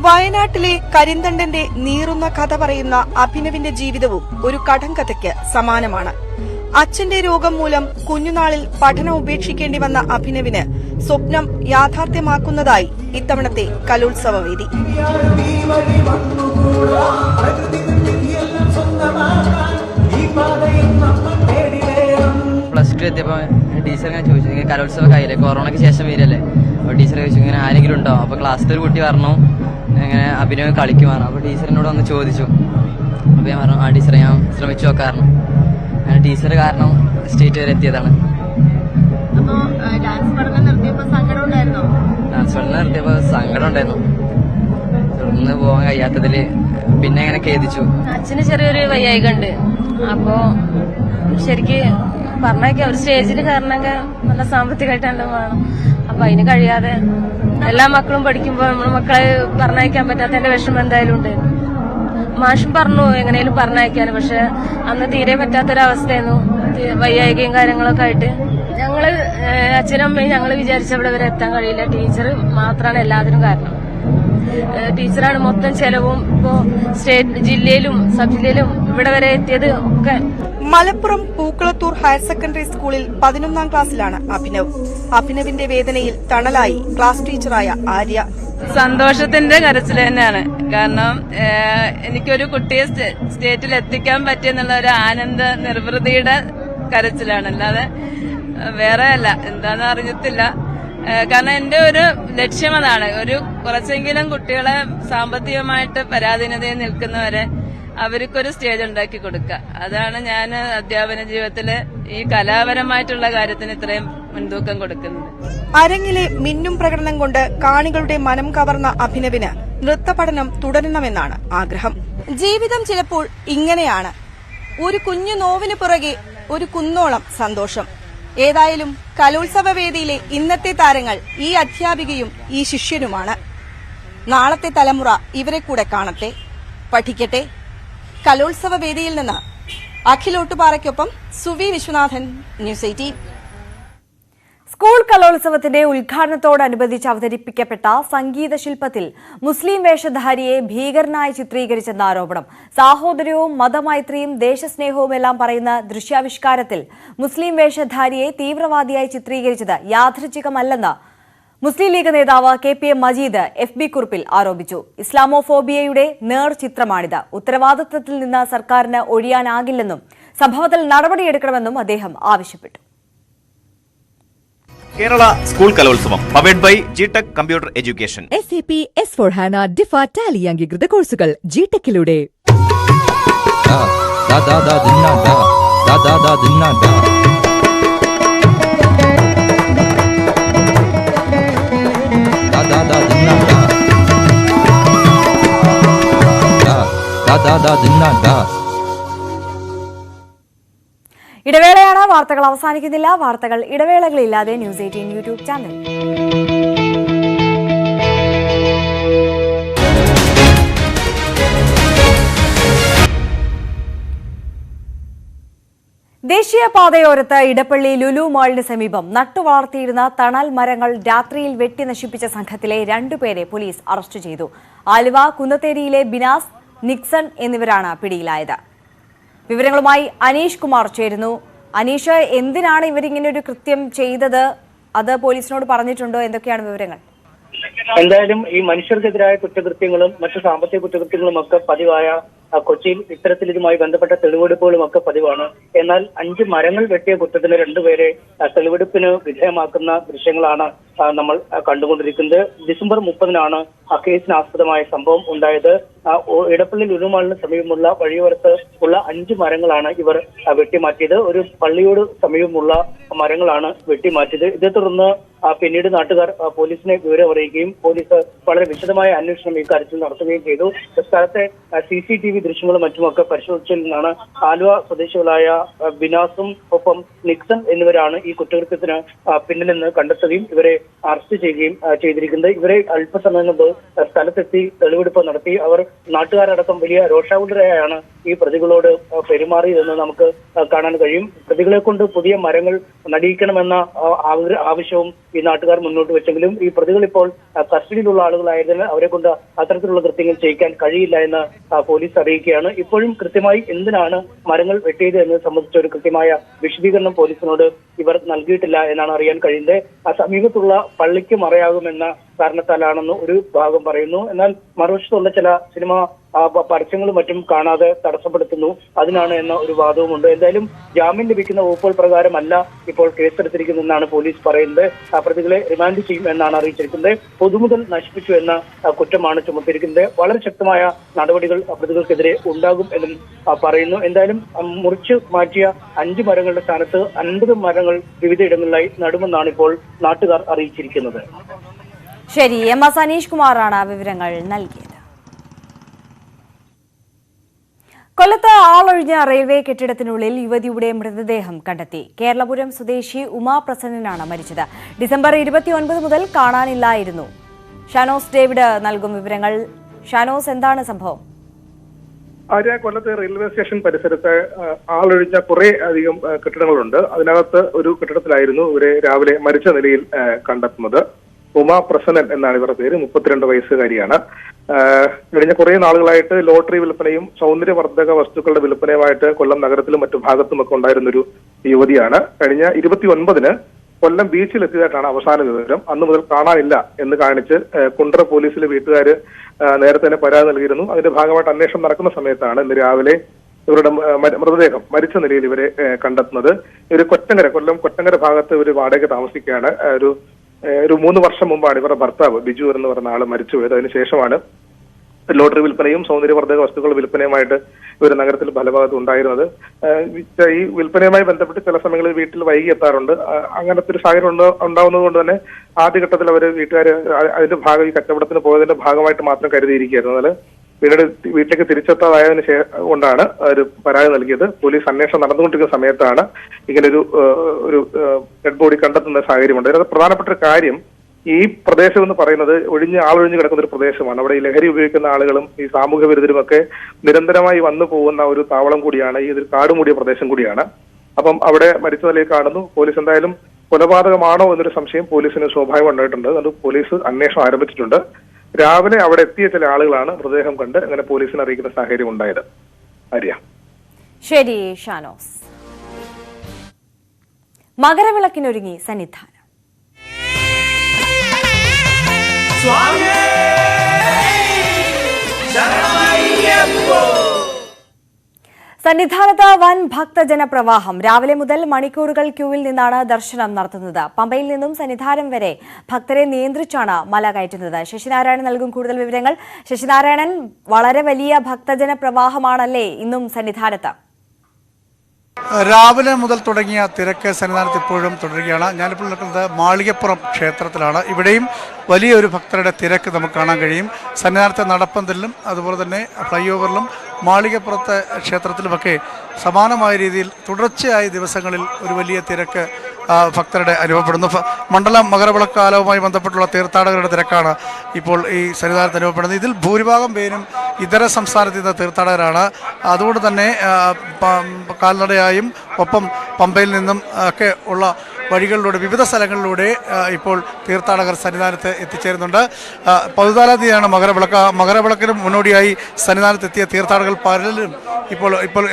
വയനാട്ടിലെ കരിന്തണ്ടന്റെ നീറുന്ന കഥ പറയുന്ന അഭിനവിന്റെ ജീവിതവും ഒരു കടങ്കഥയ്ക്ക് സമാനമാണ്. അച്ഛന്റെ രോഗം മൂലം കുഞ്ഞുനാളിൽ പഠനം ഉപേക്ഷിക്കേണ്ടി വന്ന അഭിനവിന് സ്വപ്നം യാഥാർത്ഥ്യമാക്കുന്നതായി ഇത്തവണത്തെ കലോത്സവ വേദി. പ്ലസ് 2 എത്തിയപ്പോൾ ടീച്ചർ ഇങ്ങനെ ചോദിച്ചു, ഇങ്ങനെ കലോത്സവ കയ്യില്ലേ, കൊറോണയ്ക്ക് ശേഷം വരില്ലേ. അപ്പോൾ ടീച്ചർ ചോദിച്ചു ഇങ്ങനെ ആരെങ്കിലും ഉണ്ടോ. അപ്പോൾ ക്ലാസ്സിൽ ഒരു കുട്ടി പറഞ്ഞു ഇങ്ങനെ അഭിനയം കളിക്കുമാറു. അപ്പോൾ ടീച്ചറിനോട് വന്ന് ചോദിച്ചു. അപ്പോൾ ഞാൻ പറഞ്ഞു ആ ടീച്ചറെ ഞാൻ ശ്രമിച്ചു നോക്കാറുണ്ട്. അങ്ങനെ ടീച്ചർ കാരണം സ്റ്റേറ്റ് വരെ എത്തിയതാണ്. ഡാൻസ് പഠനം നിർത്തിയപ്പോൾ സങ്കടം ഉണ്ടായിരുന്നു. തുടർന്ന് പോകാൻ കഴിയാത്തതിൽ പിന്നെ അങ്ങനെ ഖേദിച്ചു. അച്ഛന് ചെറിയൊരു വയ്യായിക ഉണ്ട്. അപ്പോ ശരിക്ക് പറഞ്ഞേക്കാം ഒരു സ്റ്റേജിൽ കയറണമെങ്കിൽ നല്ല സാമ്പത്തികമായിട്ടാണ് വേണം. അപ്പൊ അതിന് കഴിയാതെ എല്ലാ മക്കളും പഠിക്കുമ്പോൾ നമ്മുടെ മക്കളെ പറഞ്ഞയക്കാൻ പറ്റാത്തതിന്റെ വിഷമം എന്തായാലും ഉണ്ട്. മാഷും പറഞ്ഞു എങ്ങനെയും പറഞ്ഞയക്കാൻ, പക്ഷെ അന്ന് തീരെ പറ്റാത്തൊരവസ്ഥയായിരുന്നു. വയ്യായികയും കാര്യങ്ങളൊക്കെ ആയിട്ട് ഞങ്ങള് അച്ഛനും അമ്മയും ഞങ്ങൾ വിചാരിച്ചവിടെ വരെ എത്താൻ കഴിയില്ല. ടീച്ചർ മാത്രമാണ് എല്ലാത്തിനും കാരണം. ടീച്ചറാണ് മൊത്തം ചെലവും ഇപ്പോ സ്റ്റേറ്റ് ജില്ലയിലും സബ് ജില്ലയിലും ഇവിടെ വരെ എത്തിയത് ഒക്കെ. മലപ്പുറം പൂക്കളത്തൂർ ഹയർ സെക്കൻഡറി സ്കൂളിൽ 11ാം ക്ലാസ്സിലാണ് അഭിനവ്. അഭിനവിന്റെ വേദനയിൽ തണലായി ക്ലാസ് ടീച്ചറായ ആര്യ. സന്തോഷത്തിന്റെ കരച്ചിൽ തന്നെയാണ്. കാരണം എനിക്കൊരു കുട്ടിയെ സ്റ്റേറ്റിൽ എത്തിക്കാൻ പറ്റിയെന്നുള്ള ഒരു ആനന്ദ നിർവൃതിയുടെ കരച്ചിലാണ്, അല്ലാതെ വേറെ അല്ല. എന്താണെന്ന് അറിയത്തില്ല. കാരണം എന്റെ ഒരു ലക്ഷ്യം അതാണ്, ഒരു കുറച്ചെങ്കിലും കുട്ടികളെ സാമ്പത്തികമായിട്ട് പരാധീനതയിൽ നിൽക്കുന്നവരെ അവർക്കൊരു സ്റ്റേജ് ഉണ്ടാക്കി കൊടുക്കുക. അതാണ് ഞാൻ അധ്യാപന ജീവിതത്തില് ഈ കലാപരമായിട്ടുള്ള കാര്യത്തിന് ഇത്രയും മുൻതൂക്കം കൊടുക്കുന്നത്. അരങ്ങിലെ മിന്നും പ്രകടനം കൊണ്ട് കാണികളുടെ മനം കവർന്ന അഭിനവിന് നൃത്തപഠനം തുടരണമെന്നാണ് ആഗ്രഹം. ജീവിതം ചിലപ്പോൾ ഇങ്ങനെയാണ്, ഒരു കുഞ്ഞു നോവിന് പുറകെ ഒരു കുന്നോളം സന്തോഷം. ഏതായാലും കലോത്സവ വേദിയിലെ ഇന്നത്തെ താരങ്ങൾ ഈ അധ്യാപികയും ഈ ശിഷ്യനുമാണ്. നാളത്തെ തലമുറ ഇവരെ കൂടെ കാണട്ടെ, പഠിക്കട്ടെ. കലോത്സവ വേദിയിൽ നിന്ന് അഖിലോട്ടുപാറയ്ക്കൊപ്പം സുവി വിശ്വനാഥൻ, ന്യൂസ് 18. സ്കൂൾ കലോത്സവത്തിന്റെ ഉദ്ഘാടനത്തോടനുബന്ധിച്ച് അവതരിപ്പിക്കപ്പെട്ട സംഗീത ശില്പത്തിൽ മുസ്ലിം വേഷധാരിയെ ഭീകരനായി ചിത്രീകരിച്ചെന്ന ആരോപണം. സാഹോദര്യവും മതമൈത്രിയും ദേശസ്നേഹവുമെല്ലാം പറയുന്ന ദൃശ്യാവിഷ്കാരത്തിൽ മുസ്ലിം വേഷധാരിയെ തീവ്രവാദിയായി ചിത്രീകരിച്ചത് യാദൃച്ഛികമല്ലെന്ന് മുസ്ലിം ലീഗ് നേതാവ് KPM മജീദ് FB കുറിപ്പിൽ ആരോപിച്ചു. ഇസ്ലാമോഫോബിയയുടെ നേർചിത്രമാണിത്. ഉത്തരവാദിത്തത്തിൽ നിന്ന് സർക്കാരിന് ഒഴിയാനാകില്ലെന്നും സംഭവത്തിൽ നടപടിയെടുക്കണമെന്നും അദ്ദേഹം ആവശ്യപ്പെട്ടു. Kerala school Kalolsavam powered by ജിടെക് computer education. SAP S/4HANA DIFA Tally അംഗീകൃത കോഴ്സുകൾ ജിടെക്കിലൂടെ. ഇടവേളയാണ്. വാർത്തകൾ അവസാനിക്കുന്നില്ല. വാർത്തകൾ ഇടവേളകളില്ലാതെ ന്യൂസ് 18 യൂട്യൂബ് ചാനൽ. ദേശീയപാതയോരത്ത് ഇടപ്പള്ളി ലുലു മാളിന് സമീപം നട്ടുവളർത്തിയിരുന്ന തണൽ മരങ്ങൾ രാത്രിയിൽ വെട്ടി നശിപ്പിച്ച സംഘത്തിലെ 2 പേരെ പോലീസ് അറസ്റ്റ് ചെയ്തു. ആലുവ കുന്നത്തേരിയിലെ ബിനാസ്, നിക്സൺ എന്നിവരാണ് പിടിയിലായത്. വിവരങ്ങളുമായി അനീഷ് കുമാർ ചേരുന്നു. അനീഷ്, എന്തിനാണ് ഇവരിങ്ങനെ ഒരു കൃത്യം ചെയ്തത്? അത് പോലീസിനോട് പറഞ്ഞിട്ടുണ്ടോ? എന്തൊക്കെയാണ് വിവരങ്ങൾ? എന്തായാലും ഈ മനുഷ്യർക്കെതിരായ കുറ്റകൃത്യങ്ങളും മറ്റു സാമ്പത്തിക കുറ്റകൃത്യങ്ങളും ഒക്കെ പതിവായ കൊച്ചിയിൽ ഇത്തരത്തിൽ ഇതുമായി ബന്ധപ്പെട്ട തെളിവെടുപ്പുകളും ഒക്കെ പതിവാണ്. എന്നാൽ 5 മരങ്ങൾ വെട്ടിയ കുറ്റത്തിന് 2 പേരെ തെളിവെടുപ്പിന് വിധേയമാക്കുന്ന ദൃശ്യങ്ങളാണ് നമ്മൾ കണ്ടുകൊണ്ടിരിക്കുന്നത്. ഡിസംബർ 30-നാണ് കേസിന് ആസ്പദമായ സംഭവം ഉണ്ടായത്. ഇടപ്പള്ളി ലുലുമാളിന് സമീപമുള്ള വഴിയോരത്ത് ഉള്ള 5 മരങ്ങളാണ് ഇവർ വെട്ടിമാറ്റിയത്. ഒരു പള്ളിയോട് സമീപമുള്ള മരങ്ങളാണ് വെട്ടിമാറ്റിയത്. ഇതേ തുടർന്ന് പിന്നീട് നാട്ടുകാർ പോലീസിനെ വിവരം അറിയിക്കുകയും പോലീസ് വളരെ വിശദമായ അന്വേഷണം ഇക്കാര്യത്തിൽ നടത്തുകയും ചെയ്തു. സ്ഥലത്തെ CCTV ദൃശ്യങ്ങളും മറ്റുമൊക്കെ പരിശോധിച്ചതിൽ നിന്നാണ് ആലുവ സ്വദേശികളായ ബിനാസും ഒപ്പം നിക്സൺ എന്നിവരാണ് ഈ കുറ്റകൃത്യത്തിന് പിന്നിലെന്ന് കണ്ടെത്തുകയും ഇവരെ അറസ്റ്റ് ചെയ്യുകയും ചെയ്തിരിക്കുന്നത്. ഇവരെ അല്പസമയം മുമ്പ് സ്ഥലത്തെത്തി തെളിവെടുപ്പ് നടത്തി. അവർ നാട്ടുകാരടക്കം വലിയ രോഷാകുലരായാണ് ഈ പ്രതികളോട് പെരുമാറിയതെന്ന് നമുക്ക് കാണാൻ കഴിയും. പ്രതികളെ കൊണ്ട് പുതിയ മരങ്ങൾ നടിയിക്കണമെന്ന ആവശ്യവും ഈ നാട്ടുകാർ മുന്നോട്ട് വെച്ചെങ്കിലും ഈ പ്രതികൾ ഇപ്പോൾ കസ്റ്റഡിയിലുള്ള ആളുകളായതിനാൽ അവരെ കൊണ്ട് അത്തരത്തിലുള്ള കൃത്യങ്ങൾ ചെയ്യിക്കാൻ കഴിയില്ല എന്ന് പോലീസ് അറിയിക്കുകയാണ്. ഇപ്പോഴും കൃത്യമായി എന്തിനാണ് മരങ്ങൾ വെട്ടിയത് എന്ന് സംബന്ധിച്ച ഒരു കൃത്യമായ വിശദീകരണം പോലീസിനോട് ഇവർ നൽകിയിട്ടില്ല എന്നാണ് അറിയാൻ കഴിയുന്നത്. സമീപത്തുള്ള പള്ളിക്ക് മറയാകുമെന്ന കാരണത്താലാണെന്ന് ഒരു ഭാഗം പറയുന്നു. എന്നാൽ മറുവശത്തുള്ള ചില സിനിമ പരസ്യങ്ങളും മറ്റും കാണാതെ തടസ്സപ്പെടുത്തുന്നു, അതിനാണ് എന്ന ഒരു വാദവുമുണ്ട്. എന്തായാലും ജാമ്യം ലഭിക്കുന്ന വകുപ്പുകൾ പ്രകാരമല്ല ഇപ്പോൾ കേസെടുത്തിരിക്കുന്നതെന്നാണ് പോലീസ് പറയുന്നത്. പ്രതികളെ റിമാൻഡ് ചെയ്യും എന്നാണ് അറിയിച്ചിരിക്കുന്നത്. പൊതുമുതൽ നശിപ്പിച്ചു എന്ന കുറ്റമാണ് ചുമത്തിയിരിക്കുന്നത്. വളരെ ശക്തമായ നടപടികൾ പ്രതികൾക്കെതിരെ ഉണ്ടാകും എന്നും പറയുന്നു. എന്തായാലും മുറിച്ചു മാറ്റിയ 5 മരങ്ങളുടെ സ്ഥാനത്ത് 50 മരങ്ങൾ വിവിധയിടങ്ങളിലായി നടുമെന്നാണ് ഇപ്പോൾ നാട്ടുകാർ അറിയിച്ചിരിക്കുന്നത്. ശരി, MS അനീഷ് കുമാറാണ് വിവരങ്ങൾ നൽകിയത്. കൊല്ലത്ത് ആളൊഴിഞ്ഞ റെയിൽവേ കെട്ടിടത്തിനുള്ളിൽ യുവതിയുടെ മൃതദേഹം കണ്ടെത്തി. കേരളപുരം സ്വദേശി ഉമാപ്രസന്നനാണ് മരിച്ചത്. ഡിസംബർ 29 മുതൽ കാണാനില്ലായിരുന്നു. ഷാനോസ് ഡേവിഡ് നൽകും വിവരങ്ങൾ. ഷാനോസ്, എന്താണ് സംഭവം? ആര്യ, കൊല്ലത്തെ റെയിൽവേ സ്റ്റേഷൻ പരിസരത്ത് ആളൊഴിഞ്ഞ കുറെ അധികം കെട്ടിടങ്ങളുണ്ട്. അതിനകത്ത് ഒരു കെട്ടിടത്തിലായിരുന്നു ഇവരെ രാവിലെ മരിച്ച നിലയിൽ കണ്ടെത്തുന്നത്. ഉമാ പ്രസന്നൻ എന്നാണ് ഇവരുടെ പേര്. 32 വയസ്സുകാരിയാണ്. കഴിഞ്ഞ കുറെ നാളുകളായിട്ട് ലോട്ടറി വിൽപ്പനയും സൗന്ദര്യവർദ്ധക വസ്തുക്കളുടെ വിൽപ്പനയുമായിട്ട് കൊല്ലം നഗരത്തിലും മറ്റു ഭാഗത്തുമൊക്കെ ഉണ്ടായിരുന്നൊരു യുവതിയാണ്. കഴിഞ്ഞ 29-ന് കൊല്ലം ബീച്ചിലെത്തിയതായിട്ടാണ് അവസാന വിവരം. അന്ന് മുതൽ കാണാനില്ല എന്ന് കാണിച്ച് കുണ്ട്ര പോലീസിലെ വീട്ടുകാർ നേരത്തെ തന്നെ പരാതി നൽകിയിരുന്നു. അതിന്റെ ഭാഗമായിട്ട് അന്വേഷണം നടക്കുന്ന സമയത്താണ് ഇന്ന് രാവിലെ ഇവരുടെ മൃതദേഹം മരിച്ച നിലയിൽ ഇവരെ കണ്ടെത്തുന്നത്. ഇവര് കൊല്ലം കൊറ്റങ്കര ഭാഗത്ത് ഒരു വാടക താമസിക്കുകയാണ്. ഒരു 3 വർഷം മുമ്പാണ് ഇവരുടെ ഭർത്താവ് ബിജു എന്ന് പറഞ്ഞ ആള് മരിച്ചുപോയത്. അതിനുശേഷമാണ് ലോട്ടറി വിൽപ്പനയും സൗന്ദര്യവർദ്ധക വസ്തുക്കൾ വിൽപ്പനയുമായിട്ട് ഇവർ നഗരത്തിൽ ഫലഭാഗത്ത് ഉണ്ടായിരുന്നത്. ഈ വിൽപ്പനയുമായി ബന്ധപ്പെട്ട് ചില സമയങ്ങളിൽ വീട്ടിൽ വൈകി എത്താറുണ്ട്. അങ്ങനത്തെ ഒരു സാഹചര്യം ഉണ്ടാവുന്നത് കൊണ്ട് തന്നെ ആദ്യഘട്ടത്തിൽ അവർ വീട്ടുകാർ അതിന്റെ ഭാഗം ഈ കച്ചവടത്തിന് പോയതിന്റെ ഭാഗമായിട്ട് മാത്രം കരുതിയിരിക്കുകയായിരുന്നു. എന്നാൽ പിന്നീട് വീട്ടിലേക്ക് തിരിച്ചെത്താതായതിനു കൊണ്ടാണ് ഒരു പരാതി നൽകിയത്. പോലീസ് അന്വേഷണം നടന്നുകൊണ്ടിരിക്കുന്ന സമയത്താണ് ഇങ്ങനൊരു ഡെഡ് ബോഡി കണ്ടെത്തുന്ന സാഹചര്യമുണ്ട്. അതിനകത്ത് പ്രധാനപ്പെട്ട ഒരു കാര്യം, ഈ പ്രദേശം എന്ന് പറയുന്നത് ആളൊഴിഞ്ഞു കിടക്കുന്ന ഒരു പ്രദേശമാണ്. അവിടെ ഈ ലഹരി ഉപയോഗിക്കുന്ന ആളുകളും ഈ സാമൂഹ്യ വിരുദ്ധരുമൊക്കെ നിരന്തരമായി വന്നു പോകുന്ന ഒരു താവളം കൂടിയാണ്. ഈ ഒരു കാടുമൂടിയ പ്രദേശം കൂടിയാണ്. അപ്പം അവിടെ മരിച്ച നിലയിൽ കാണുന്നു. പോലീസ് എന്തായാലും കൊലപാതകമാണോ എന്നൊരു സംശയം പോലീസിന് സ്വാഭാവികം ഉണ്ടായിട്ടുണ്ട്. അതുകൊണ്ട് പോലീസ് അന്വേഷണം ആരംഭിച്ചിട്ടുണ്ട്. രാവിലെ അവിടെ എത്തിയ ചില ആളുകളാണ് മൃതദേഹം കണ്ട് അങ്ങനെ പോലീസിനെ അറിയിക്കുന്ന സാഹചര്യം ഉണ്ടായത്. ആര്യ. ശരി ഷാനോസ്. മകരവിളക്കിനൊരുങ്ങി സന്നിധാനം. സന്നിധാനത്ത് വൻ ഭക്തജന പ്രവാഹം. രാവിലെ മുതൽ മണിക്കൂറുകൾ ക്യൂവിൽ നിന്നാണ് ദർശനം നടത്തുന്നത്. പമ്പയിൽ നിന്നും സന്നിധാനം വരെ ഭക്തരെ നിയന്ത്രിച്ചാണ് മല കയറ്റുന്നത്. ശശിനാരായണൻ നൽകും കൂടുതൽ വിവരങ്ങൾ. ശശിനാരായണൻ, വളരെ വലിയ ഭക്തജന പ്രവാഹമാണല്ലേ ഇന്നും സന്നിധാനത്ത്? രാവിലെ മുതൽ തുടങ്ങിയ തിരക്ക് സന്നിധാനത്ത് ഇപ്പോഴും തുടരുകയാണ്. ഞാനിപ്പോൾ നിൽക്കുന്നത് മാളികപ്പുറം ക്ഷേത്രത്തിലാണ്. ഇവിടെയും വലിയൊരു ഭക്തരുടെ തിരക്ക് നമുക്ക് കാണാൻ കഴിയും. സന്നിധാനത്തെ നടപ്പന്തലിലും അതുപോലെ തന്നെ ഫ്ലൈ ഓവറിലും മാളികപ്പുറത്തെ ക്ഷേത്രത്തിലുമൊക്കെ സമാനമായ രീതിയിൽ തുടർച്ചയായ ദിവസങ്ങളിൽ ഒരു വലിയ തിരക്ക് ഭക്തരുടെ അനുഭവപ്പെടുന്നു. മണ്ഡലം മകരവിളക്ക് കാലവുമായി ബന്ധപ്പെട്ടുള്ള തീർത്ഥാടകരുടെ തിരക്കാണ് ഇപ്പോൾ ഈ സന്നിധാനത്ത് അനുഭവപ്പെടുന്നത്. ഇതിൽ ഭൂരിഭാഗം പേരും ഇതര സംസ്ഥാനത്ത് നിന്ന് തീർത്ഥാടകരാണ്. അതുകൊണ്ട് തന്നെ കാൽനടയായും ഒപ്പം പമ്പയിൽ നിന്നും ഒക്കെ ഉള്ള വഴികളിലൂടെ വിവിധ സ്ഥലങ്ങളിലൂടെ ഇപ്പോൾ തീർത്ഥാടകർ സന്നിധാനത്ത് എത്തിച്ചേരുന്നുണ്ട്. 14-ാം തീയതിയാണ് മകരവിളക്കിന് മുന്നോടിയായി സന്നിധാനത്ത് എത്തിയ തീർത്ഥാടകർ പലരും ഇപ്പോൾ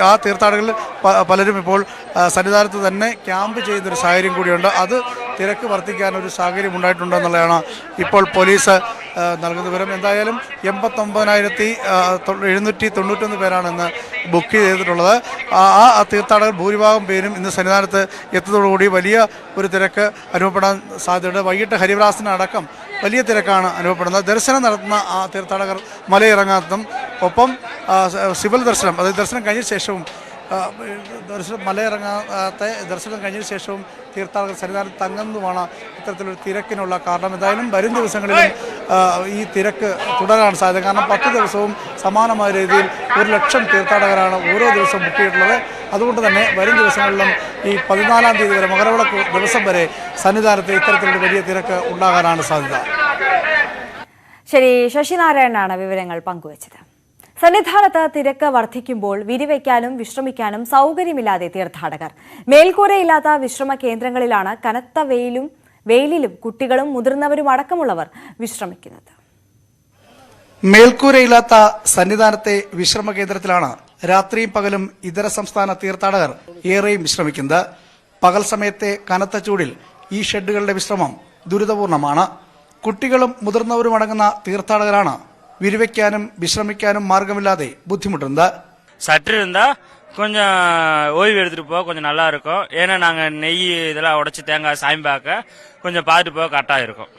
ആ തീർത്ഥാടകരിൽ പലരും ഇപ്പോൾ സന്നിധാനത്ത് തന്നെ ക്യാമ്പ് ചെയ്യുന്നൊരു സാഹചര്യം കൂടിയുണ്ട്. അത് തിരക്ക് വർദ്ധിക്കാനൊരു സാഹചര്യം ഉണ്ടായിട്ടുണ്ടെന്നുള്ളതാണ് ഇപ്പോൾ പോലീസ് നൽകുന്ന വിവരം. എന്തായാലും 89,791 പേരാണ് ഇന്ന് ബുക്ക് ചെയ്തിട്ടുള്ളത്. ആ തീർത്ഥാടകർ ഭൂരിഭാഗം പേരും ഇന്ന് സന്നിധാനത്ത് എത്തുന്നതോടുകൂടി വലിയ ഒരു തിരക്ക് അനുഭവപ്പെടാൻ സാധ്യതയുണ്ട്. വൈകിട്ട് ഹരിവരാസനടക്കം വലിയ തിരക്കാണ് അനുഭവപ്പെടുന്നത്. ദർശനം നടത്തുന്ന ആ തീർത്ഥാടകർ മലയിറങ്ങാത്തതും ഒപ്പം സിവിൽ ദർശനം, അതായത് ദർശനം കഴിഞ്ഞ ശേഷവും ദർശനം കഴിഞ്ഞ ശേഷവും തീർത്ഥാടകർ സന്നിധാനത്ത് തങ്ങുന്നതുമാണ് ഇത്തരത്തിലൊരു തിരക്കിനുള്ള കാരണം. എന്തായാലും വരും ദിവസങ്ങളിലും ഈ തിരക്ക് തുടരാൻ സാധ്യത. കാരണം 10 ദിവസവും സമാനമായ രീതിയിൽ 1,00,000 തീർത്ഥാടകരാണ് ഓരോ ദിവസവും ബുക്ക് ചെയ്തിട്ടുള്ളത്. അതുകൊണ്ട് തന്നെ വരും ദിവസങ്ങളിലും ഈ 14-ാം തീയതി വരെ മകരവിളക്ക് ദിവസം വരെ സന്നിധാനത്ത് ഇത്തരത്തിലൊരു വലിയ തിരക്ക് ഉണ്ടാകാനാണ് സാധ്യത. ശരി, ശശിനാരായണനാണ് വിവരങ്ങൾ പങ്കുവച്ചത്. സന്നിധാനത്ത് തിരക്ക് വർദ്ധിക്കുമ്പോൾ വിരിവയ്ക്കാനും വിശ്രമിക്കാനും സൗകര്യമില്ലാതെ തീർത്ഥാടകർ. മേൽക്കൂരയില്ലാത്ത വിശ്രമ കേന്ദ്രങ്ങളിലാണ് കനത്ത വെയിലിലും കുട്ടികളും മുതിർന്നവരും അടക്കമുള്ളവർ വിശ്രമിക്കുന്നത്. മേൽക്കൂരയില്ലാത്ത സന്നിധാനത്തെ വിശ്രമ കേന്ദ്രത്തിലാണ് രാത്രിയും പകലും ഇതര സംസ്ഥാന തീർത്ഥാടകർ ഏറെയും വിശ്രമിക്കുന്നത്. പകൽ സമയത്തെ കനത്ത ചൂടിൽ ഈ ഷെഡുകളുടെ വിശ്രമം ദുരിതപൂർണമാണ്. കുട്ടികളും മുതിർന്നവരും അടങ്ങുന്ന തീർത്ഥാടകരാണ് விரிவைக்கானும் விசிரமிக்கானும் மார்க்கமில்லாதே புத்திமுட்டுருந்தா. சற்று இருந்தா கொஞ்சம் ஓய்வு எடுத்துட்டு போக கொஞ்சம் நல்லா இருக்கும். ஏன்னா நாங்க நெய் இதெல்லாம் உடைச்சு தேங்காய் சாமி பார்க்க கொஞ்சம் பார்த்துட்டு போக கரெக்டா இருக்கும்.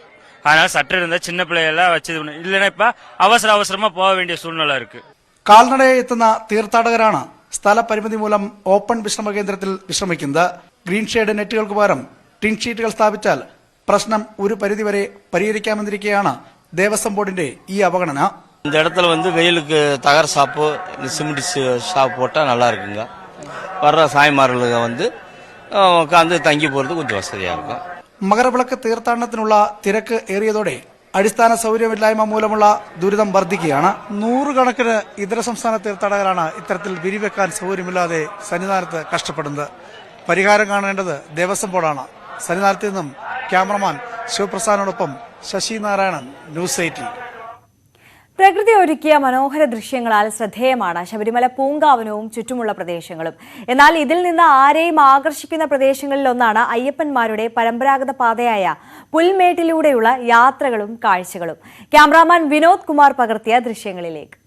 அதனால சற்று இருந்தா சின்ன பிள்ளையெல்லாம் வச்சு இல்லைன்னா இப்ப அவசரமா போக வேண்டிய சூழ்நிலை இருக்கு. കാൽനടയായി എത്തുന്ന തീർത്ഥാടകരാണ് സ്ഥലപരിമിതി മൂലം ഓപ്പൺ വിശ്രമ കേന്ദ്രത്തിൽ വിശ്രമിക്കുന്നത്. ഗ്രീൻ ഷെയ്ഡ് നെറ്റുകൾക്ക് പകരം ടിൻ ഷീറ്റുകൾ സ്ഥാപിച്ചാൽ പ്രശ്നം ഒരു പരിധിവരെ പരിഹരിക്കാമെന്നിരിക്കെയാണ് தேவசம் போர்டிന്റെ ഈ அவகணன. இந்த இடத்துல வெயிலுக்கு தகர ஷாப்பு சிமெண்ட் ஷாப் போட்டால் நல்லா இருக்குங்க. வர்ற சாய்மார்களுக்கு உட்காந்து தங்கி போகிறது கொஞ்சம் வசதியாக இருக்கும். മകരവിളക്ക് തീർത്ഥാടനത്തിനുള്ള തിരക്ക് ഏറിയതോടെ അടിസ്ഥാന സൗകര്യമില്ലായ്മ മൂലമുള്ള ദുരിതം വർദ്ധിക്കുകയാണ്. 100 കണക്കിന് ഇതര സംസ്ഥാന തീർത്ഥാടകരാണ് ഇത്തരത്തിൽ വിരിവെക്കാൻ സൗകര്യമില്ലാതെ സന്നിധാനത്ത് കഷ്ടപ്പെടുന്നത്. പരിഹാരം കാണേണ്ടത് ദേവസ്വം ബോർഡാണ്. സന്നിധാനത്ത് നിന്നും ക്യാമറമാൻ ശിവപ്രസാദിനോടൊപ്പം ശശി നാരായണൻ, ന്യൂസ് 18. പ്രകൃതി ഒരുക്കിയ മനോഹര ദൃശ്യങ്ങളാൽ ശ്രദ്ധേയമാണ് ശബരിമല പൂങ്കാവനവും ചുറ്റുമുള്ള പ്രദേശങ്ങളും. എന്നാൽ ഇതിൽ നിന്ന് ആരെയും ആകർഷിക്കുന്ന പ്രദേശങ്ങളിലൊന്നാണ് അയ്യപ്പന്മാരുടെ പരമ്പരാഗത പാതയായ പുൽമേട്ടിലൂടെയുള്ള യാത്രകളും കാഴ്ചകളും. ക്യാമറാമാൻ വിനോദ് കുമാർ പകർത്തിയ ദൃശ്യങ്ങളിലേക്ക്.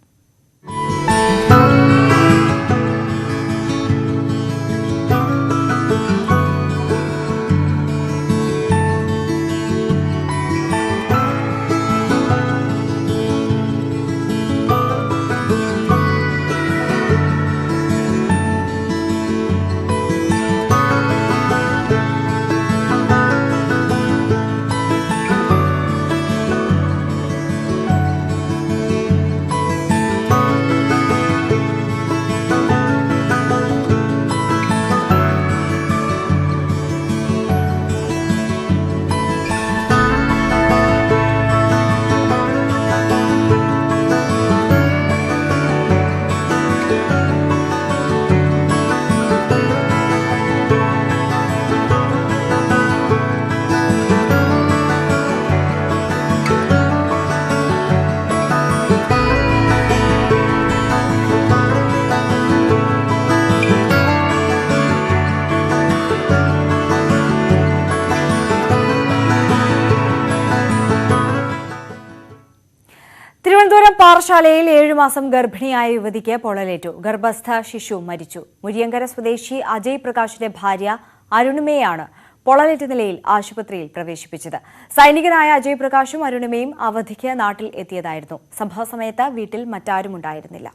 തിരുവനന്തപുരം പാറശാലയിൽ 7 മാസം ഗർഭിണിയായ യുവതിക്ക് പൊള്ളലേറ്റു. ഗർഭസ്ഥ ശിശു മരിച്ചു. മുരിയങ്കര സ്വദേശി അജയ് പ്രകാശിന്റെ ഭാര്യ അരുണിമയാണ് പൊള്ളലേറ്റ നിലയിൽ ആശുപത്രിയിൽ പ്രവേശിപ്പിച്ചത്. സൈനികനായ അജയ് പ്രകാശും അരുണിമയും അവധിക്ക് നാട്ടിൽ എത്തിയതായിരുന്നു. സംഭവ സമയത്ത് വീട്ടിൽ മറ്റാരുമുണ്ടായിരുന്നില്ല.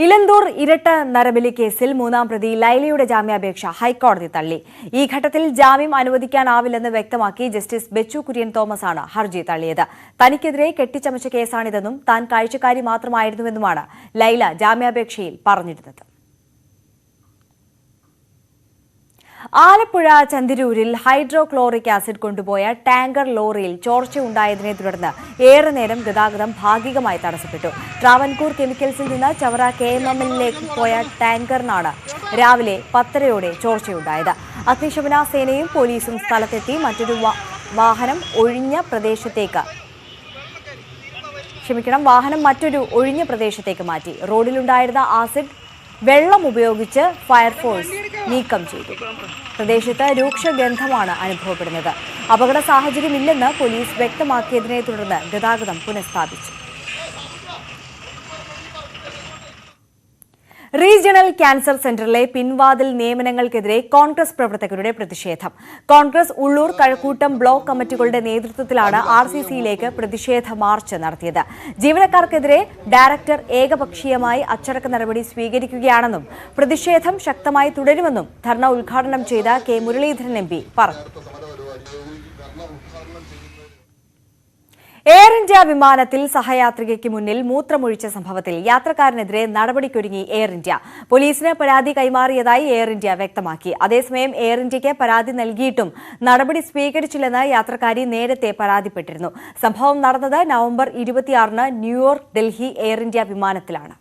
ഇലന്തൂർ ഇരട്ട നരബലി കേസിൽ 3ാം പ്രതി ലൈലയുടെ ജാമ്യാപേക്ഷ ഹൈക്കോടതി തള്ളി. ഈ ഘട്ടത്തിൽ ജാമ്യം അനുവദിക്കാനാവില്ലെന്ന് വ്യക്തമാക്കി ജസ്റ്റിസ് ബെച്ചു കുര്യൻ തോമസാണ് ഹർജി തള്ളിയത്. തനിക്കെതിരെ കെട്ടിച്ചമച്ച കേസാണിതെന്നും താൻ കാഴ്ചക്കാരി മാത്രമായിരുന്നുവെന്നുമാണ് ലൈല ജാമ്യാപേക്ഷയിൽ പറഞ്ഞിരുന്നത്. ആലപ്പുഴ ചന്തിരൂരിൽ ഹൈഡ്രോക്ലോറിക് ആസിഡ് കൊണ്ടുപോയ ടാങ്കർ ലോറിയിൽ ചോർച്ചയുണ്ടായതിനെ തുടർന്ന് ഏറെ നേരം ഗതാഗതം ഭാഗികമായി തടസ്സപ്പെട്ടു. ട്രാവൻകൂർ കെമിക്കൽസിൽ നിന്ന് ചവറ KMMലിലേക്ക് പോയ ടാങ്കറിനാണ് രാവിലെ 10:30 ചോർച്ചയുണ്ടായത്. അഗ്നിശമന സേനയും പോലീസും സ്ഥലത്തെത്തി മറ്റൊരു വാഹനം മറ്റൊരു ഒഴിഞ്ഞ പ്രദേശത്തേക്ക് മാറ്റി. റോഡിലുണ്ടായിരുന്ന ആസിഡ് വെള്ളം ഉപയോഗിച്ച് ഫയർഫോഴ്സ് നീക്കം ചെയ്തു. പ്രദേശത്ത് രൂക്ഷഗന്ധമാണ് അനുഭവപ്പെടുന്നത്. അപകട സാഹചര്യമില്ലെന്ന് പോലീസ് വ്യക്തമാക്കിയതിനെ തുടർന്ന് ഗതാഗതം പുനഃസ്ഥാപിച്ചു. റീജിയണൽ ക്യാൻസർ സെന്ററിലെ പിൻവാതിൽ നിയമനങ്ങൾക്കെതിരെ കോൺഗ്രസ് പ്രവർത്തകരുടെ പ്രതിഷേധം. കോൺഗ്രസ് ഉള്ളൂർ കഴക്കൂട്ടം ബ്ലോക്ക് കമ്മിറ്റികളുടെ നേതൃത്വത്തിലാണ് RCCയിലേക്ക് പ്രതിഷേധ മാർച്ച് നടത്തിയത്. ജീവനക്കാർക്കെതിരെ ഡയറക്ടർ ഏകപക്ഷീയമായി അച്ചടക്ക നടപടി സ്വീകരിക്കുകയാണെന്നും പ്രതിഷേധം ശക്തമായി തുടരുമെന്നും ധർണ ഉദ്ഘാടനം ചെയ്ത K മുരളീധരൻ MP പറഞ്ഞു. എയർ ഇന്ത്യ വിമാനത്തിൽ സഹയാത്രികയ്ക്ക് മുന്നിൽ മൂത്രമൊഴിച്ച സംഭവത്തിൽ യാത്രക്കാരനെതിരെ നടപടിക്കൊരുങ്ങി എയർ ഇന്ത്യ. പോലീസിന് പരാതി കൈമാറിയതായി എയർ ഇന്ത്യ വ്യക്തമാക്കി. അതേസമയം എയർ ഇന്ത്യയ്ക്ക് പരാതി നൽകിയിട്ടും നടപടി സ്വീകരിച്ചില്ലെന്ന് യാത്രക്കാരി നേരത്തെ പരാതിപ്പെട്ടിരുന്നു. സംഭവം നടന്നത് നവംബർ 26-ന് ന്യൂയോർക്ക് ഡൽഹി എയർ ഇന്ത്യ വിമാനത്തിലാണ്.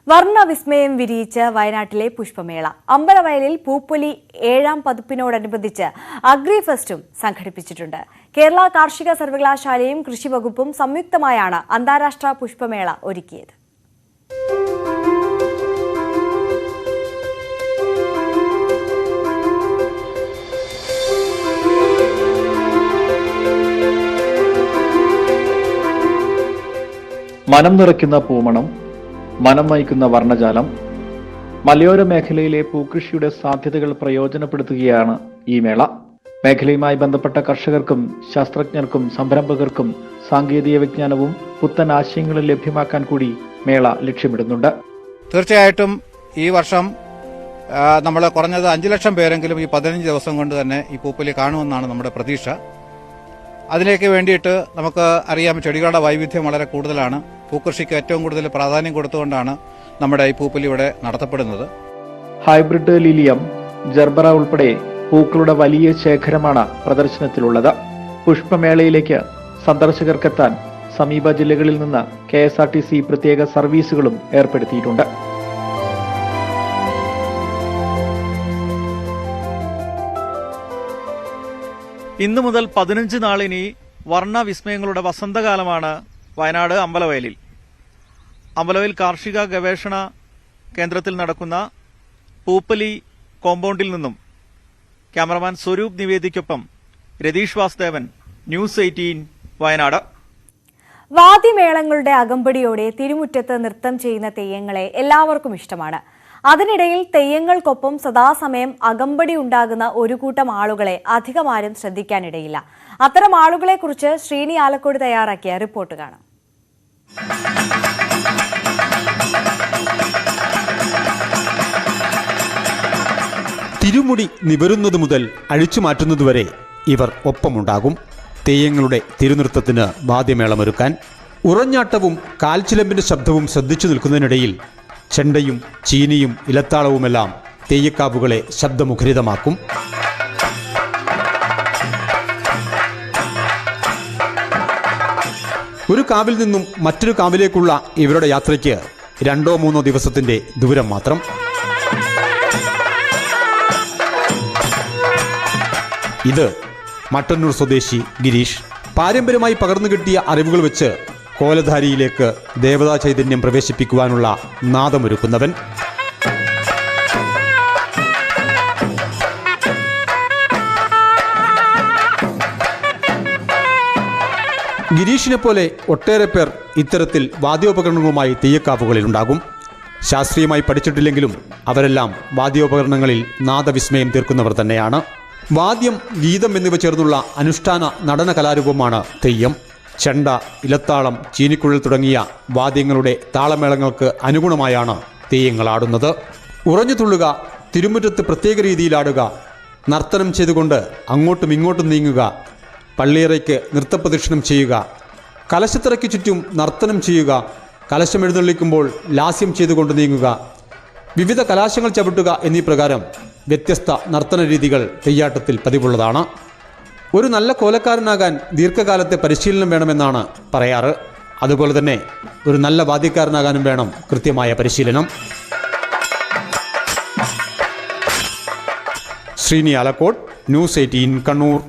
വർണ്ണവിസ്മയം വിരിയിച്ച് വയനാട്ടിലെ പുഷ്പമേള. അമ്പലവയലിൽ പൂപ്പൊലി 7ാം പതിപ്പിനോടനുബന്ധിച്ച് അഗ്രിഫെസ്റ്റും സംഘടിപ്പിച്ചിട്ടുണ്ട്. കേരള കാർഷിക സർവകലാശാലയും കൃഷി വകുപ്പും സംയുക്തമായാണ് അന്താരാഷ്ട്ര പുഷ്പമേള ഒരുക്കിയത്. മനം നിറയ്ക്കുന്ന പൂമണം, മനം വഹിക്കുന്ന വർണ്ണജാലം. മലയോര മേഖലയിലെ പൂക്കൃഷിയുടെ സാധ്യതകൾ പ്രയോജനപ്പെടുത്തുകയാണ് ഈ മേള. മേഖലയുമായി ബന്ധപ്പെട്ട കർഷകർക്കും ശാസ്ത്രജ്ഞർക്കും സംരംഭകർക്കും സാങ്കേതിക വിജ്ഞാനവും പുത്തൻ ആശയങ്ങളും ലഭ്യമാക്കാൻ കൂടി മേള ലക്ഷ്യമിടുന്നുണ്ട്. തീർച്ചയായിട്ടും ഈ വർഷം നമ്മൾ കുറഞ്ഞത് 5 ലക്ഷം പേരെങ്കിലും ഈ 15 ദിവസം കൊണ്ട് തന്നെ ഈ പൂപ്പൊലി കാണുമെന്നാണ് നമ്മുടെ പ്രതീക്ഷ. അതിലേക്ക് വേണ്ടിയിട്ട് നമുക്ക് അറിയാം, ചെടികളുടെ വൈവിധ്യം വളരെ കൂടുതലാണ്. പൂക്കൃഷിക്ക് ഏറ്റവും കൂടുതൽ പ്രാധാന്യം കൊടുത്തുകൊണ്ടാണ് നമ്മുടെ ഈ പൂപ്പൊലി ഇവിടെ നടത്തപ്പെടുന്നത്. ഹൈബ്രിഡ് ലിലിയം, ജർബറ ഉൾപ്പെടെ പൂക്കളുടെ വലിയ ശേഖരമാണ് പ്രദർശനത്തിലുള്ളത്. പുഷ്പമേളയിലേക്ക് സന്ദർശകർക്കെത്താൻ സമീപ ജില്ലകളിൽ നിന്ന് KSRTC പ്രത്യേക സർവീസുകളും ഏർപ്പെടുത്തിയിട്ടുണ്ട്. ഇന്നു മുതൽ 15 നാളിനി വർണ്ണവിസ്മയങ്ങളുടെ വസന്തകാലമാണ് വയനാട് അമ്പലവയലിൽ. അമ്പലവയൽ കാർഷിക ഗവേഷണ കേന്ദ്രത്തിൽ നടക്കുന്ന പൂപ്പലി കോമ്പൗണ്ടിൽ നിന്നും ക്യാമറമാൻ സ്വരൂപ് നിവേദിക്കൊപ്പം രതീഷ് വാസുദേവൻ, ന്യൂസ് 18 വയനാട്. വാദ്യമേളങ്ങളുടെ അകമ്പടിയോടെ തിരുമുറ്റത്ത് നൃത്തം ചെയ്യുന്ന തെയ്യങ്ങളെ എല്ലാവർക്കും ഇഷ്ടമാണ്. അതിനിടയിൽ തെയ്യങ്ങൾക്കൊപ്പം സദാസമയം അകമ്പടി ഉണ്ടാകുന്ന ഒരു കൂട്ടം ആളുകളെ അധികമാരും ശ്രദ്ധിക്കാനിടയില്ല. അത്തരം ആളുകളെക്കുറിച്ച് ശ്രീനി ആലക്കോട് തയ്യാറാക്കിയ റിപ്പോർട്ട് കാണാം. തിരുമുടി നിവരുന്നത് മുതൽ അഴിച്ചുമാറ്റുന്നതുവരെ ഇവർ ഒപ്പമുണ്ടാകും. തെയ്യങ്ങളുടെ തിരുനൃത്തത്തിന് വാദ്യമേളമൊരുക്കാൻ ഉറഞ്ഞാട്ടവും കാൽച്ചിലമ്പിന്റെ ശബ്ദവും ശ്രദ്ധിച്ചു നിൽക്കുന്നതിനിടയിൽ ചെണ്ടയും ചീനിയും ഇലത്താളവുമെല്ലാം തെയ്യക്കാവുകളെ ശബ്ദമുഖരിതമാക്കും. ഒരു കാവിൽ നിന്നും മറ്റൊരു കാവിലേക്കുള്ള ഇവരുടെ യാത്രയ്ക്ക് 2-3 ദിവസത്തിന്റെ ദൂരം മാത്രം. ഇത് മട്ടന്നൂർ സ്വദേശി ഗിരീഷ്. പാരമ്പര്യമായി പകർന്നു കിട്ടിയ അറിവുകൾ വെച്ച് കോലധാരിയിലേക്ക് ദേവതാ ചൈതന്യം പ്രവേശിപ്പിക്കുവാനുള്ള നാദമൊരുക്കുന്നവൻ. ഗിരീഷിനെ പോലെ ഒട്ടേറെ പേർ ഇത്തരത്തിൽ വാദ്യോപകരണങ്ങളുമായി തെയ്യക്കാവുകളിലുണ്ടാകും. ശാസ്ത്രീയമായി പഠിച്ചിട്ടില്ലെങ്കിലും അവരെല്ലാം വാദ്യോപകരണങ്ങളിൽ നാദവിസ്മയം തീർക്കുന്നവർ തന്നെയാണ്. വാദ്യം, ഗീതം എന്നിവ ചേർന്നുള്ള അനുഷ്ഠാന നടന കലാരൂപമാണ് തെയ്യം. ചെണ്ട, ഇലത്താളം, ചീനിക്കുഴൽ തുടങ്ങിയ വാദ്യങ്ങളുടെ താളമേളങ്ങൾക്ക് അനുഗുണമായാണ് തെയ്യങ്ങളാടുന്നത്. ഉറഞ്ഞു തുള്ളുക, തിരുമുറ്റത്ത് പ്രത്യേക രീതിയിലാടുക, നർത്തനം ചെയ്തുകൊണ്ട് അങ്ങോട്ടും ഇങ്ങോട്ടും നീങ്ങുക, പള്ളിയറയ്ക്ക് നൃത്തപ്രദക്ഷിണം ചെയ്യുക, കലശത്തറയ്ക്ക് ചുറ്റും നർത്തനം ചെയ്യുക, കലശം എഴുന്നള്ളിക്കുമ്പോൾ ലാസ്യം ചെയ്തുകൊണ്ട് നീങ്ങുക, വിവിധ കലാശങ്ങൾ ചവിട്ടുക എന്നീ പ്രകാരം വ്യത്യസ്ത നർത്തന രീതികൾ തെയ്യാട്ടത്തിൽ പതിവുള്ളതാണ്. ഒരു നല്ല കോലക്കാരനാകാൻ ദീർഘകാലത്തെ പരിശീലനം വേണമെന്നാണ് പറയാറ്. അതുപോലെ തന്നെ ഒരു നല്ല വാദ്യക്കാരനാകാനും വേണം കൃത്യമായ പരിശീലനം. ശ്രീനി ആലക്കോട്, ന്യൂസ് 18 കണ്ണൂർ.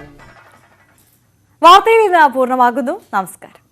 വാർത്തയിൽ ഇത് പൂർണ്ണമാകുന്നു. നമസ്കാരം.